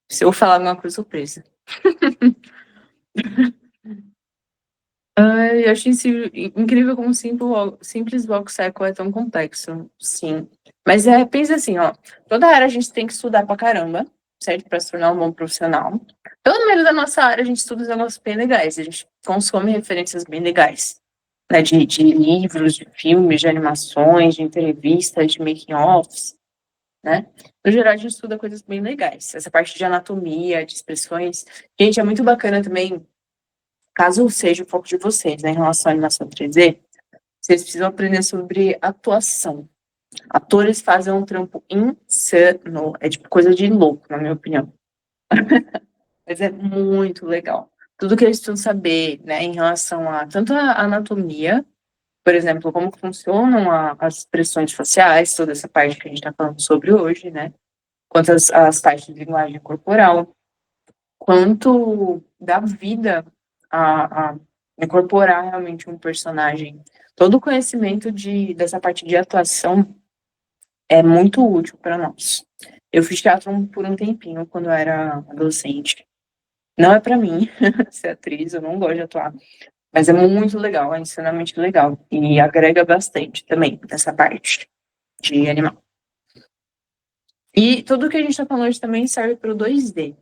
Se eu falar alguma coisa, surpresa. Ai, eu achei incrível como simples walk cycle é tão complexo. Sim. Mas pensa assim, ó. Toda área a gente tem que estudar pra caramba, certo? Pra se tornar um bom profissional. Pelo menos da nossa área, a gente estuda os negócios bem legais. A gente consome referências bem legais. Né? De livros, de filmes, de animações, de entrevistas, de making-offs, né? No geral, a gente estuda coisas bem legais. Essa parte de anatomia, de expressões. Gente, é muito bacana também, caso seja o foco de vocês, né, em relação à animação 3D, vocês precisam aprender sobre atuação. Atores fazem um trampo insano. É tipo coisa de louco, na minha opinião. Mas é muito legal. Tudo que eles precisam saber, né, em relação a tanto a anatomia, por exemplo, como funcionam as expressões faciais, toda essa parte que a gente está falando sobre hoje, né? Quanto as taxas de linguagem corporal, quanto da vida a incorporar realmente um personagem. Todo o conhecimento dessa parte de atuação é muito útil para nós. Eu fiz teatro por um tempinho, quando eu era adolescente. Não é para mim ser atriz, eu não gosto de atuar, mas é muito legal, é ensinamento legal. E agrega bastante também nessa parte de animal. E tudo que a gente está falando hoje também serve para o 2D.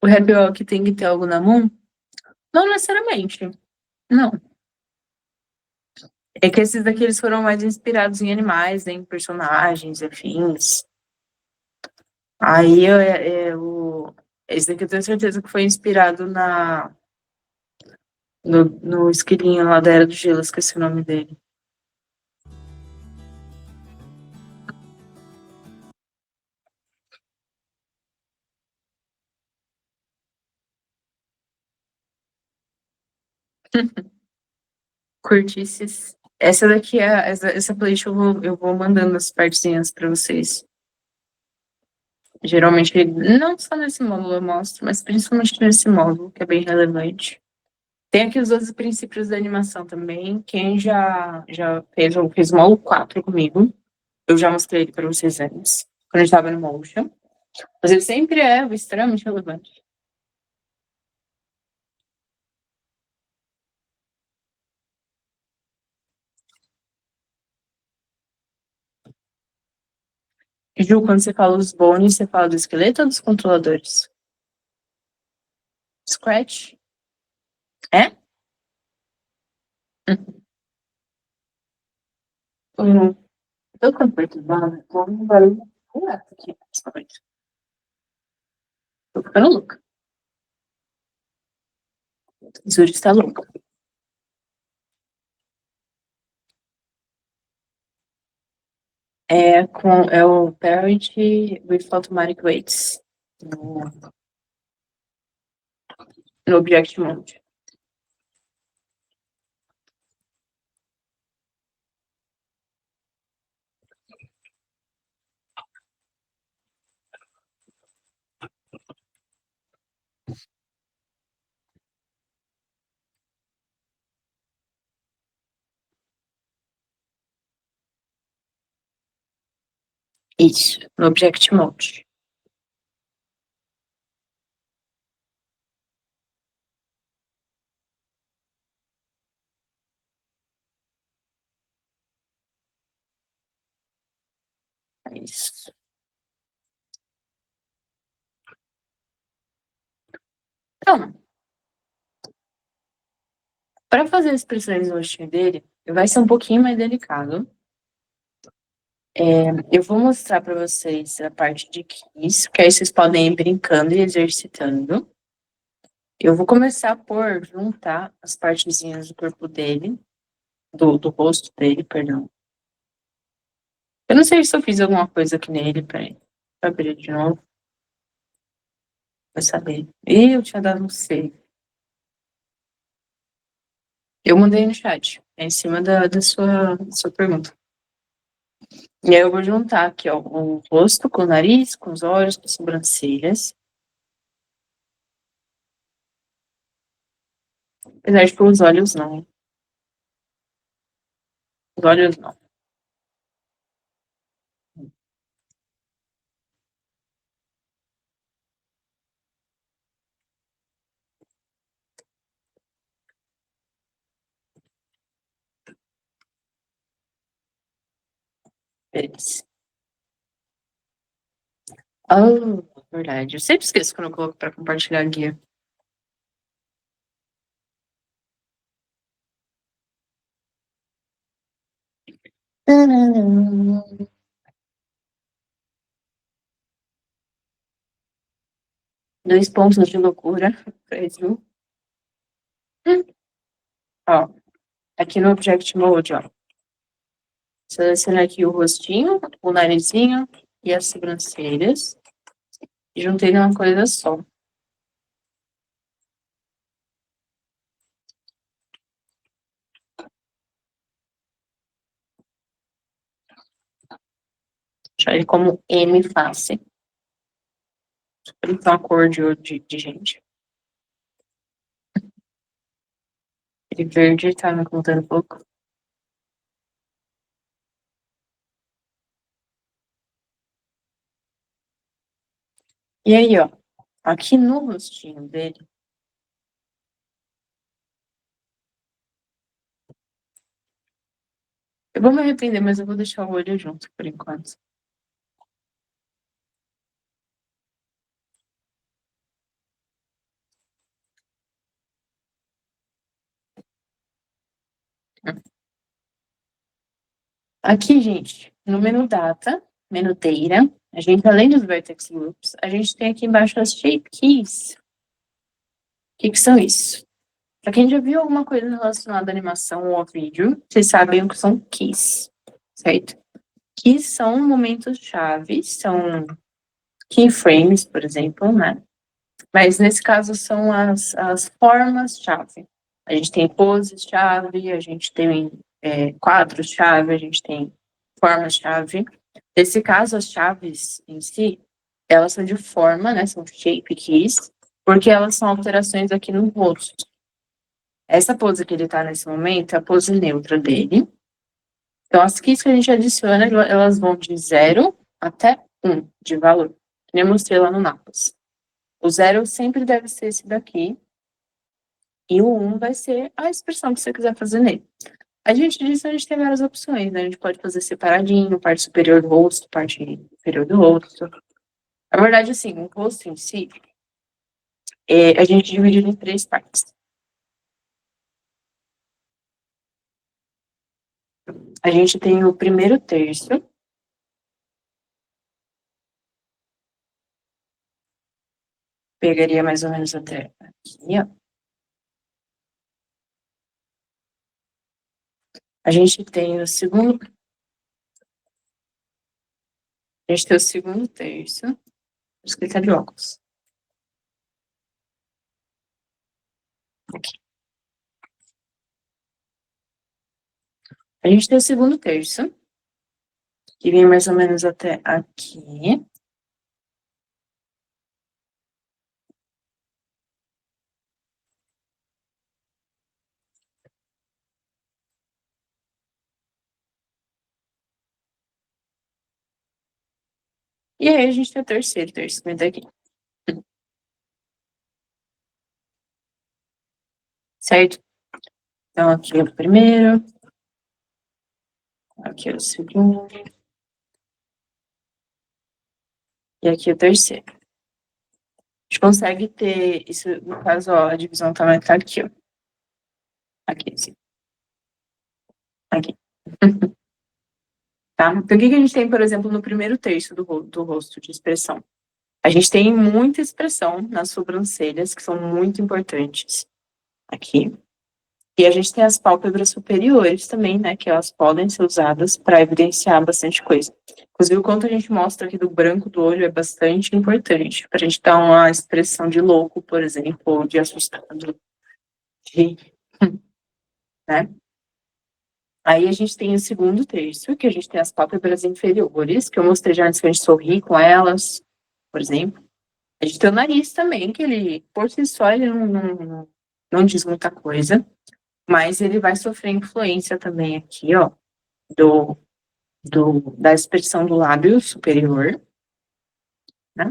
O happy walk tem que ter algo na mão? Não necessariamente. Não. É que esses daqui eles foram mais inspirados em animais, né, em personagens, afins. Aí esse daqui eu tenho certeza que foi inspirado no esquilinho lá da Era do Gelo, esqueci o nome dele. Curtices. Essa daqui essa playlist eu vou mandando as partezinhas pra vocês. Geralmente, não só nesse módulo eu mostro, mas principalmente nesse módulo, que é bem relevante. Tem aqui os 12 princípios da animação também. Quem já fez o módulo 4 comigo, eu já mostrei ele para vocês antes, quando a gente estava no Motion. Mas ele sempre é extremamente relevante. Ju, quando você fala os bones, você fala do esqueleto ou dos controladores? Scratch? É? Eu tô perturbada, tô um barulho reto aqui, principalmente. Tô ficando louca. Zuri está louca. É o Parent with Automatic Weights no Object Mode. Isso, no Object Mode. Isso. Então, para fazer as expressões no rostinho dele, vai ser um pouquinho mais delicado. Eu vou mostrar para vocês a parte de Kiss, que aí vocês podem ir brincando e exercitando. Eu vou começar por juntar as partezinhas do corpo dele, do rosto dele, perdão. Eu não sei se eu fiz alguma coisa aqui nele, peraí. Vou abrir de novo. Vai saber. Ih, eu tinha dado um C. Eu mandei no chat. É em cima da sua pergunta. E aí eu vou juntar aqui, ó, o rosto com o nariz, com os olhos, com as sobrancelhas. Apesar de que os olhos não. Os olhos não. Beleza. Oh, verdade. Eu sempre esqueço quando eu coloco para compartilhar a guia. Dois pontos de loucura. Preso. Ó, aqui no Object Mode, ó. Seleciona aqui o rostinho, o narizinho e as sobrancelhas. E juntei numa coisa só. Deixar ele como M face. Ele tem uma cor de gente. Ele verde tá me contando um pouco. E aí, ó. Aqui no rostinho dele. Eu vou me arrepender, mas eu vou deixar o olho junto por enquanto. Aqui, gente, no menu data, menu data, a gente, além dos vertex groups, a gente tem aqui embaixo as shape keys. O que são isso? Pra quem já viu alguma coisa relacionada à animação ou ao vídeo, vocês sabem o que são keys, certo? Keys são momentos chaves, são keyframes, por exemplo, né? Mas nesse caso são as formas-chave. A gente tem poses-chave, a gente tem quadros-chave, a gente tem formas-chave. Nesse caso, as chaves em si, elas são de forma, né? São shape keys, porque elas são alterações aqui no rosto. Essa pose que ele tá nesse momento é a pose neutra dele. Então, as keys que a gente adiciona, elas vão de 0 até 1 de valor. Que nem eu mostrei lá no Napas. O 0 sempre deve ser esse daqui. E o 1 vai ser a expressão que você quiser fazer nele. A gente disse, a gente tem várias opções, né? A gente pode fazer separadinho, parte superior do rosto, parte inferior do rosto. Na verdade, assim, o rosto em si, a gente divide em 3 partes. A gente tem o primeiro terço. Pegaria mais ou menos até aqui, ó. A gente tem o segundo. A gente tem o segundo terço. Vou explicar de óculos. Aqui. A gente tem o segundo terço, que vem mais ou menos até aqui. E aí a gente tem o terceiro terço, que vem daqui. Certo? Então, aqui é o primeiro. Aqui é o segundo. E aqui é o terceiro. A gente consegue ter isso, no caso, ó, a divisão também tá aqui, ó. Aqui, assim. Aqui. Tá? Então, o que a gente tem, por exemplo, no primeiro terço do rosto de expressão? A gente tem muita expressão nas sobrancelhas, que são muito importantes. Aqui. E a gente tem as pálpebras superiores também, né? Que elas podem ser usadas para evidenciar bastante coisa. Inclusive, o quanto a gente mostra aqui do branco do olho é bastante importante. Para a gente dar uma expressão de louco, por exemplo, ou de assustado. Né? Aí a gente tem o segundo terço, que a gente tem as pálpebras inferiores, que eu mostrei já antes que a gente sorri com elas, por exemplo. A gente tem o nariz também, que ele, por si só, ele não diz muita coisa. Mas ele vai sofrer influência também aqui, ó, da expressão do lábio superior, né?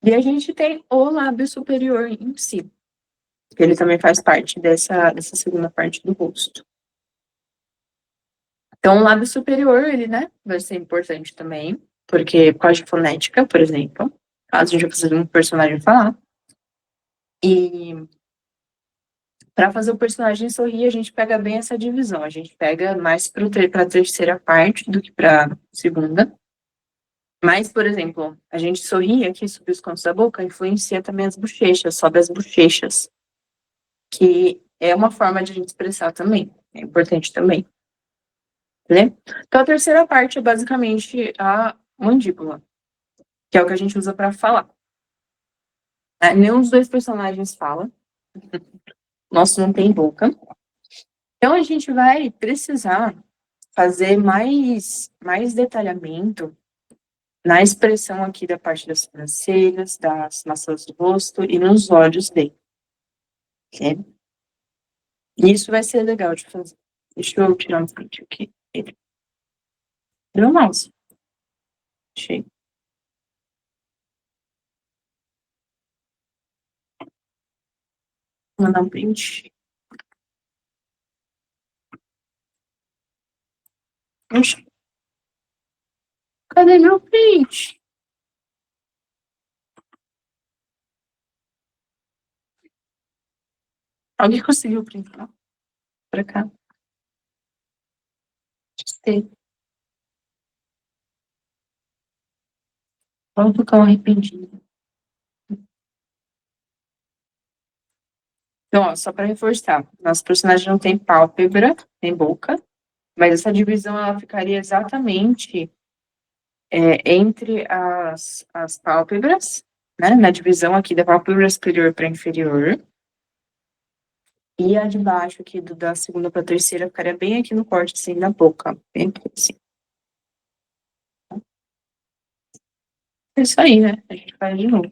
E a gente tem o lábio superior em si, que ele também faz parte dessa segunda parte do rosto. Então, o lábio superior, ele, né, vai ser importante também, porque por causa de fonética, por exemplo, caso a gente vai fazer um personagem falar. E para fazer o personagem sorrir, a gente pega bem essa divisão. A gente pega mais para a terceira parte do que para a segunda. Mas, por exemplo, a gente sorri aqui, subir os cantos da boca, influencia também as bochechas, sobe as bochechas, que é uma forma de a gente expressar também. É importante também. Né? Então, a terceira parte é basicamente a mandíbula, que é o que a gente usa para falar. Nenhum dos dois personagens fala. Nosso não tem boca. Então, a gente vai precisar fazer mais detalhamento na expressão aqui da parte das sobrancelhas, das maçãs do rosto e nos olhos dele. Okay? Isso vai ser legal de fazer. Deixa eu tirar um print aqui. Não mais. Achei. Vou mandar um print. Oxe. Cadê meu print? Alguém conseguiu printar? Pra cá. Sei. Vamos ficar arrependido. Então, ó, só para reforçar, nosso personagem não tem pálpebra, tem boca, mas essa divisão ela ficaria exatamente entre as pálpebras, né? Na divisão aqui da pálpebra superior para inferior. E a de baixo aqui, da segunda para terceira, ficaria bem aqui no corte, assim, da boca. Bem aqui, assim. É isso aí, né? A gente faz de novo.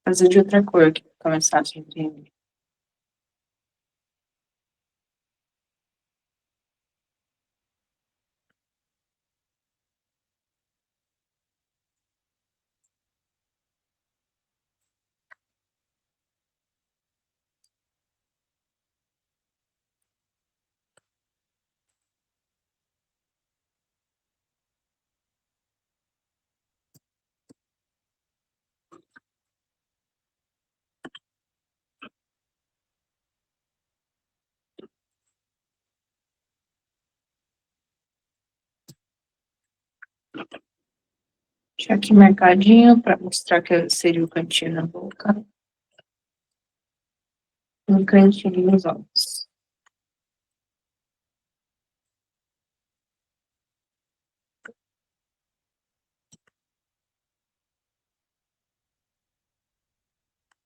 Fazer de outra cor aqui, para começar a se entender. Deixa aqui marcadinho para mostrar que seria o cantinho na boca. Um cantinho nos olhos.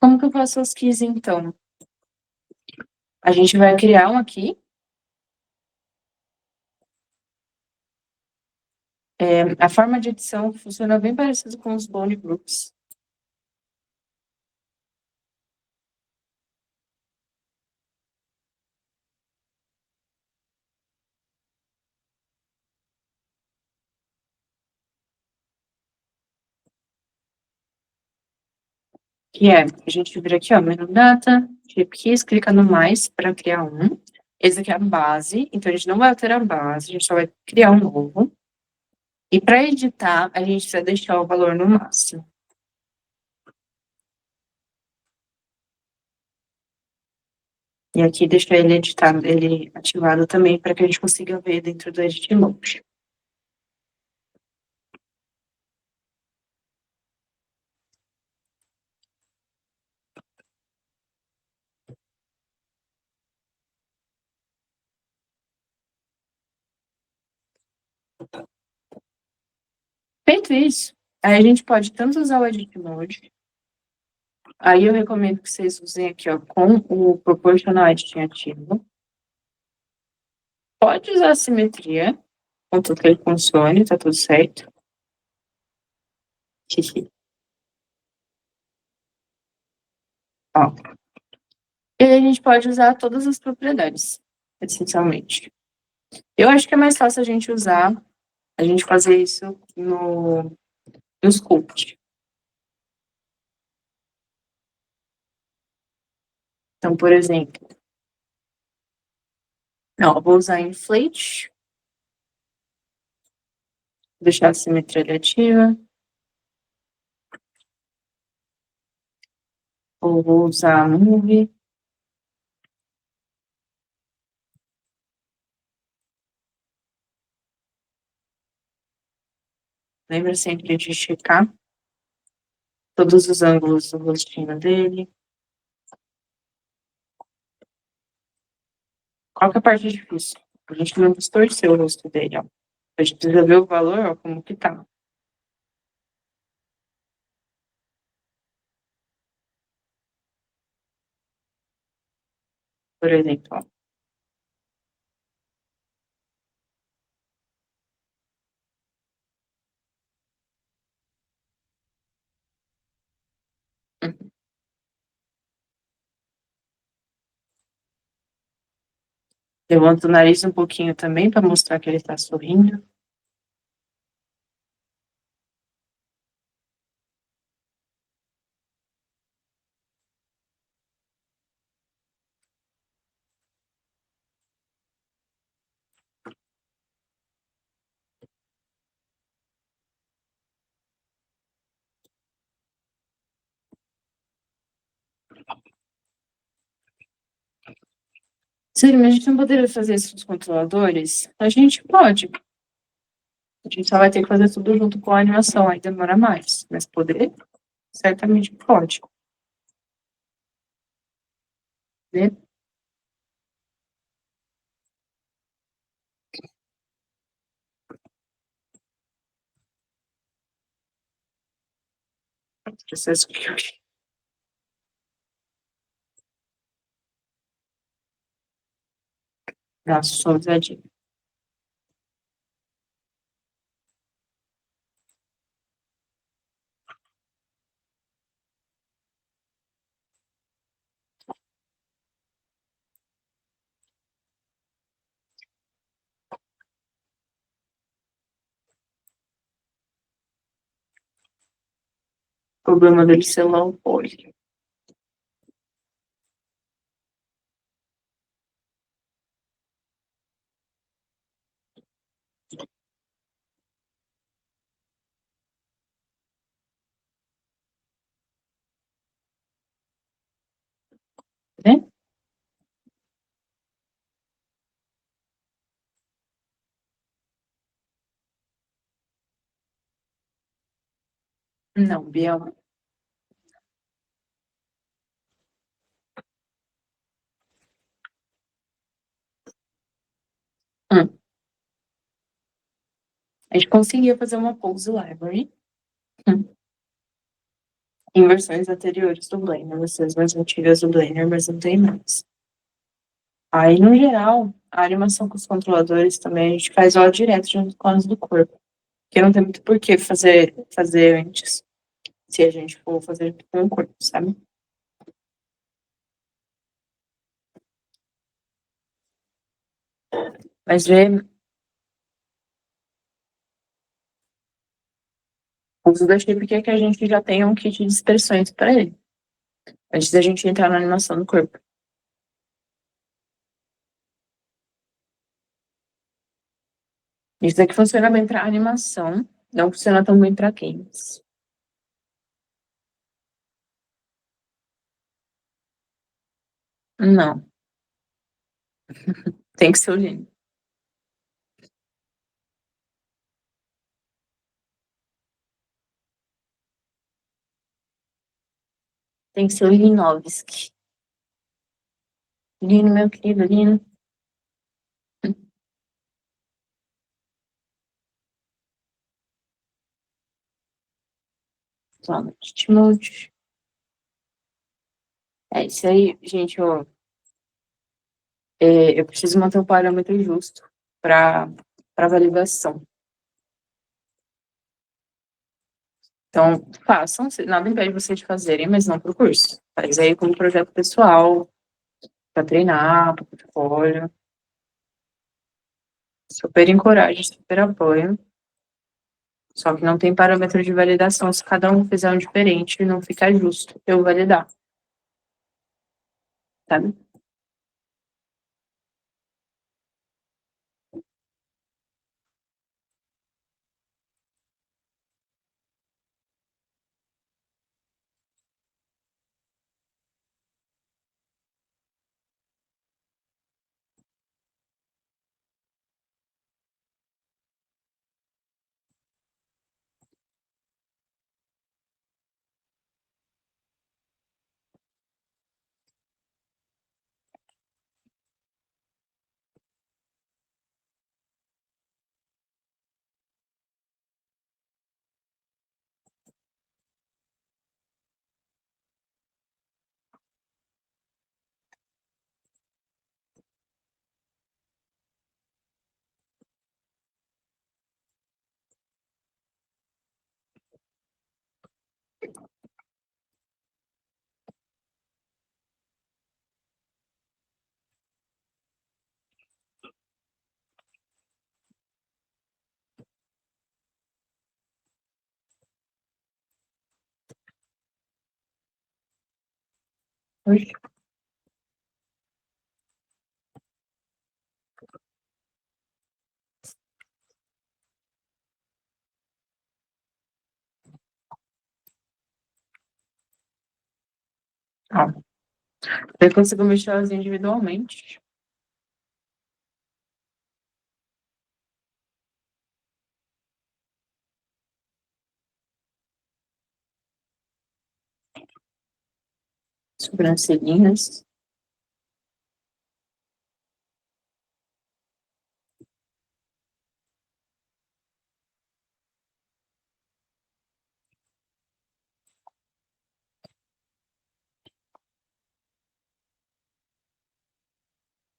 Como que eu faço as keys, então? A gente vai criar um aqui. A forma de edição funciona bem parecido com os bone groups. Que é, a gente vira aqui, ó, menu data, chip keys, clica no mais para criar um. Esse aqui é a base, então a gente não vai alterar a base, a gente só vai criar um novo. E para editar, a gente precisa deixar o valor no máximo. E aqui deixar ele editado, ele ativado também, para que a gente consiga ver dentro do Edit Mode. Feito isso, aí a gente pode tanto usar o Edit Mode, aí eu recomendo que vocês usem aqui, ó, com o Proportional Editing ativo. Pode usar a simetria, contanto que ele funcione, tá tudo certo. Ó. E aí a gente pode usar todas as propriedades, essencialmente. Eu acho que é mais fácil a gente fazer isso no Sculpt. Então, por exemplo, não, eu vou usar Inflate, deixar a simetria ativa. Ou vou usar Move. Lembra sempre de checar todos os ângulos do rostinho dele. Qual que é a parte difícil? A gente não distorceu o rosto dele, ó. A gente precisa ver o valor, ó, como que tá. Por exemplo, ó. Levanto o nariz um pouquinho também para mostrar que ele tá sorrindo. Sério, mas a gente não poderia fazer isso com os controladores? A gente pode. A gente só vai ter que fazer tudo junto com a animação, aí demora mais. Mas poder, certamente pode. Né? Processo que Nossa, suavizadinho. O problema dele ser low poly. Né? Não, Biel. Hum. A gente conseguia fazer uma pose library em versões anteriores do Blender, versões mais antigas do Blender, mas não tem mais. Aí, no geral, a animação com os controladores também a gente faz ela direto junto com as do corpo. Porque não tem muito por que fazer antes, se a gente for fazer com o corpo, sabe? Mas o uso da shape é que a gente já tem um kit de expressões para ele, antes da gente entrar na animação do corpo. Isso aqui funciona bem para animação, não funciona tão bem para games. Não. Tem que ser o Lean. Tem que ser o Linovski. Lino, meu querido Lino. Toma, Mode. É isso aí, gente. Eu preciso manter um parâmetro justo para validação. Então, façam, nada impede vocês de fazerem, mas não pro curso. Faz aí como projeto pessoal, para treinar, para portfólio. Super encorajo, super apoio. Só que não tem parâmetro de validação. Se cada um fizer um diferente, não fica justo eu validar. Sabe? Ui. Ó, eu consigo mexer elas individualmente. Sobrancelhinhas.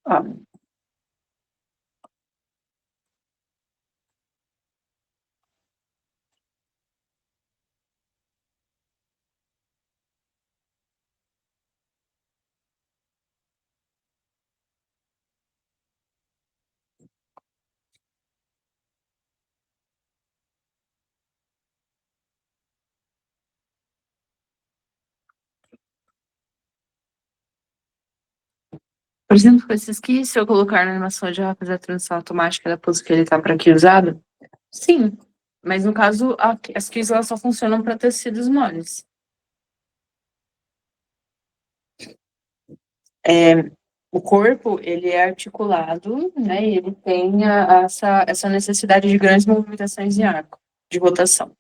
Ó, por exemplo, com esses aqui, se eu colocar na animação, já vai fazer a transição automática da pose que ele tá para aqui usado? Sim. Mas no caso, as keys elas só funcionam para tecidos moles. O corpo, ele é articulado, né? E ele tem essa necessidade de grandes movimentações em arco, de rotação.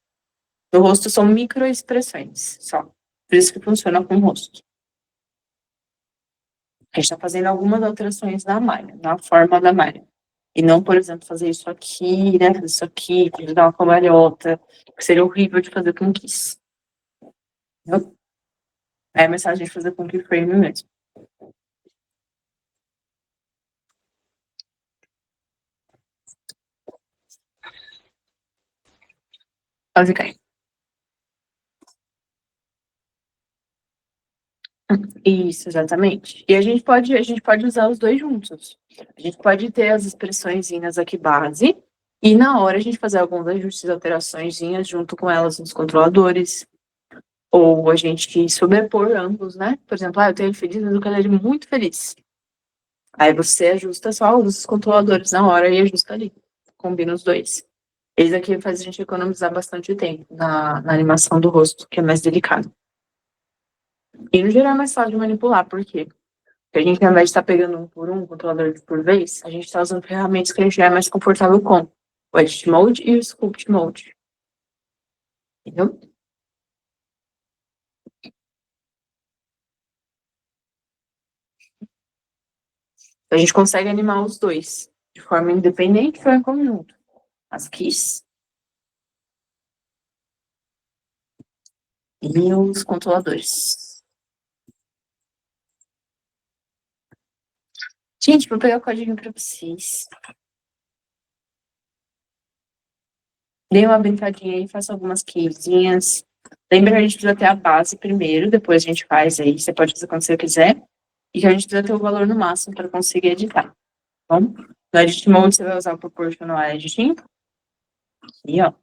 No rosto são microexpressões, só. Por isso que funciona com o rosto. A gente está fazendo algumas alterações na malha, na forma da malha. E não, por exemplo, fazer isso aqui, né? Fazer isso aqui, dar uma cambalhota, que seria horrível de fazer com kiss. Entendeu? É mais fácil de fazer com keyframe mesmo. Pode cair. Isso, exatamente. E a gente pode usar os dois juntos. A gente pode ter as expressõezinhas aqui base, e na hora a gente fazer alguns ajustes, alteraçõezinhas junto com elas nos controladores. Ou a gente sobrepor ambos, né? Por exemplo, eu tenho ele feliz, mas eu quero ele muito feliz. Aí você ajusta só os controladores na hora e ajusta ali. Combina os dois. Esse aqui faz a gente economizar bastante tempo na animação do rosto, que é mais delicado. E no geral é mais fácil de manipular, por quê? Porque a gente, ao invés de estar pegando um por um, controlador por vez, a gente está usando ferramentas que a gente já é mais confortável com. O Edit Mode e o Sculpt Mode. Entendeu? A gente consegue animar os dois, de forma independente ou em conjunto. As keys e os controladores. Gente, vou pegar o código para vocês. Dê uma brincadinha aí, faça algumas casezinhas. Lembra que a gente precisa ter a base primeiro, depois a gente faz aí. Você pode fazer quando você quiser. E que a gente precisa ter o valor no máximo para conseguir editar. Tá bom? No Edit Mode, você vai usar o Proportional Editing. E, ó.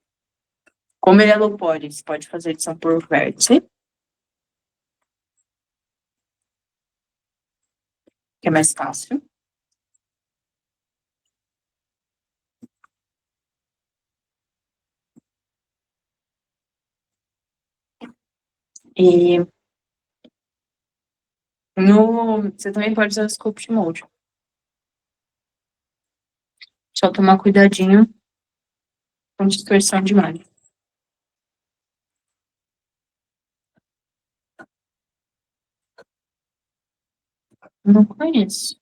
Como ele é low poly, você pode fazer edição por vértice. Que é mais fácil. E você também pode usar o Sculpt Mode. Só tomar cuidadinho com dispersão de imagem. Não conheço.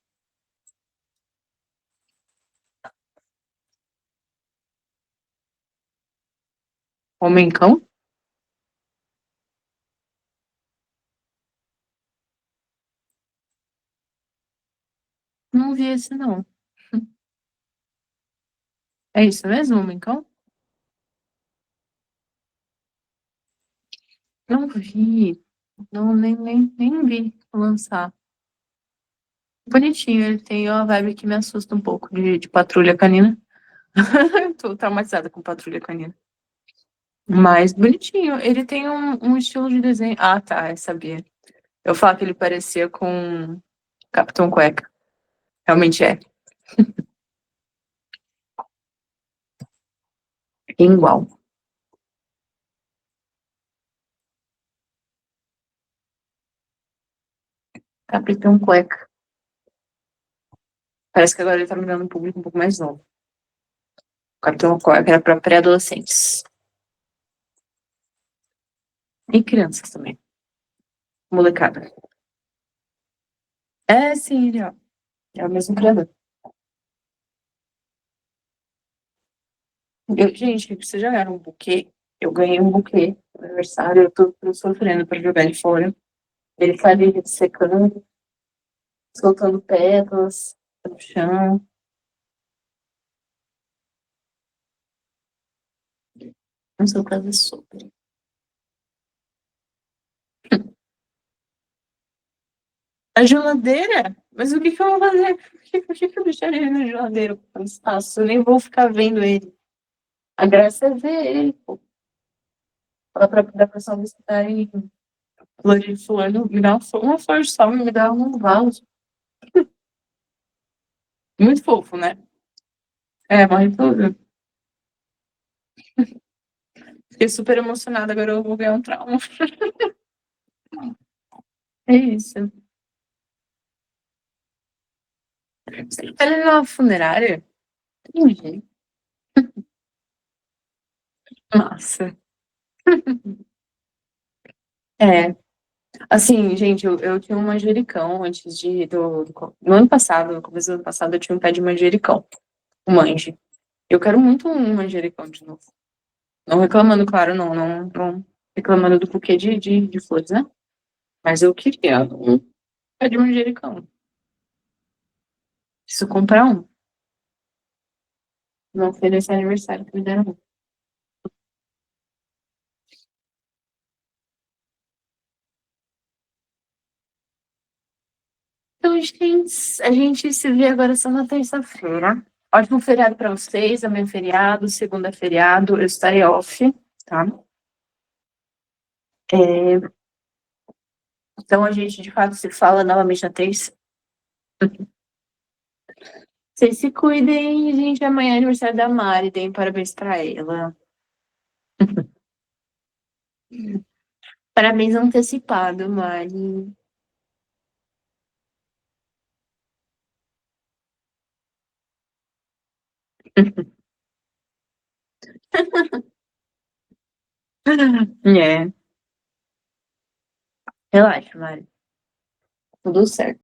Homem-cão? Não vi esse, não. É isso mesmo, Homem-cão? Não vi. Não, nem vi lançar. Bonitinho, ele tem uma vibe que me assusta um pouco de patrulha canina. Tô traumatizada com patrulha canina. Mas bonitinho. Ele tem um estilo de desenho. Ah, tá, eu sabia. Eu falo que ele parecia com Capitão Cueca. Realmente é. Igual. Capitão Cueca. Parece que agora ele tá mirando um público um pouco mais novo. Capitão Cueca era pra pré-adolescentes. E crianças também. Molecada. É, sim, ele é o mesmo criador. Gente, vocês já ganharam um buquê? Eu ganhei um buquê no aniversário, eu tô sofrendo pra jogar ele fora. Ele tá ali secando, soltando pétalas no chão. Não sei o que fazer sobre. A geladeira? Mas o que que eu vou fazer? Por que eu deixaria ele na geladeira com espaço? Eu nem vou ficar vendo ele. A graça é ver ele, pô. Fala da pessoa visitar ele. Fulano, me dá uma flor só, me dá um vaso. Muito fofo, né? É, morre tudo. Fiquei super emocionada, agora eu vou ganhar um trauma. É isso. Você trabalha numa funerária? Entendi. Massa. É. Assim, gente, eu tinha um manjericão antes no ano passado, no começo do ano passado, eu tinha um pé de manjericão. Um manje. Eu quero muito um manjericão de novo. Não reclamando, claro, não reclamando do buquê de flores, né? Mas eu queria um pé de manjericão. Preciso comprar um. Não foi nesse aniversário que me deram um. Então, gente, a gente se vê agora só na terça-feira. Ótimo feriado para vocês, amanhã é feriado, segunda é feriado, eu estarei off, tá? É, então a gente de fato se fala novamente na terça. Vocês se cuidem, gente. Amanhã é aniversário da Mari, deem parabéns para ela. Parabéns antecipado, Mari. É, relaxa, Mari. Tudo certo.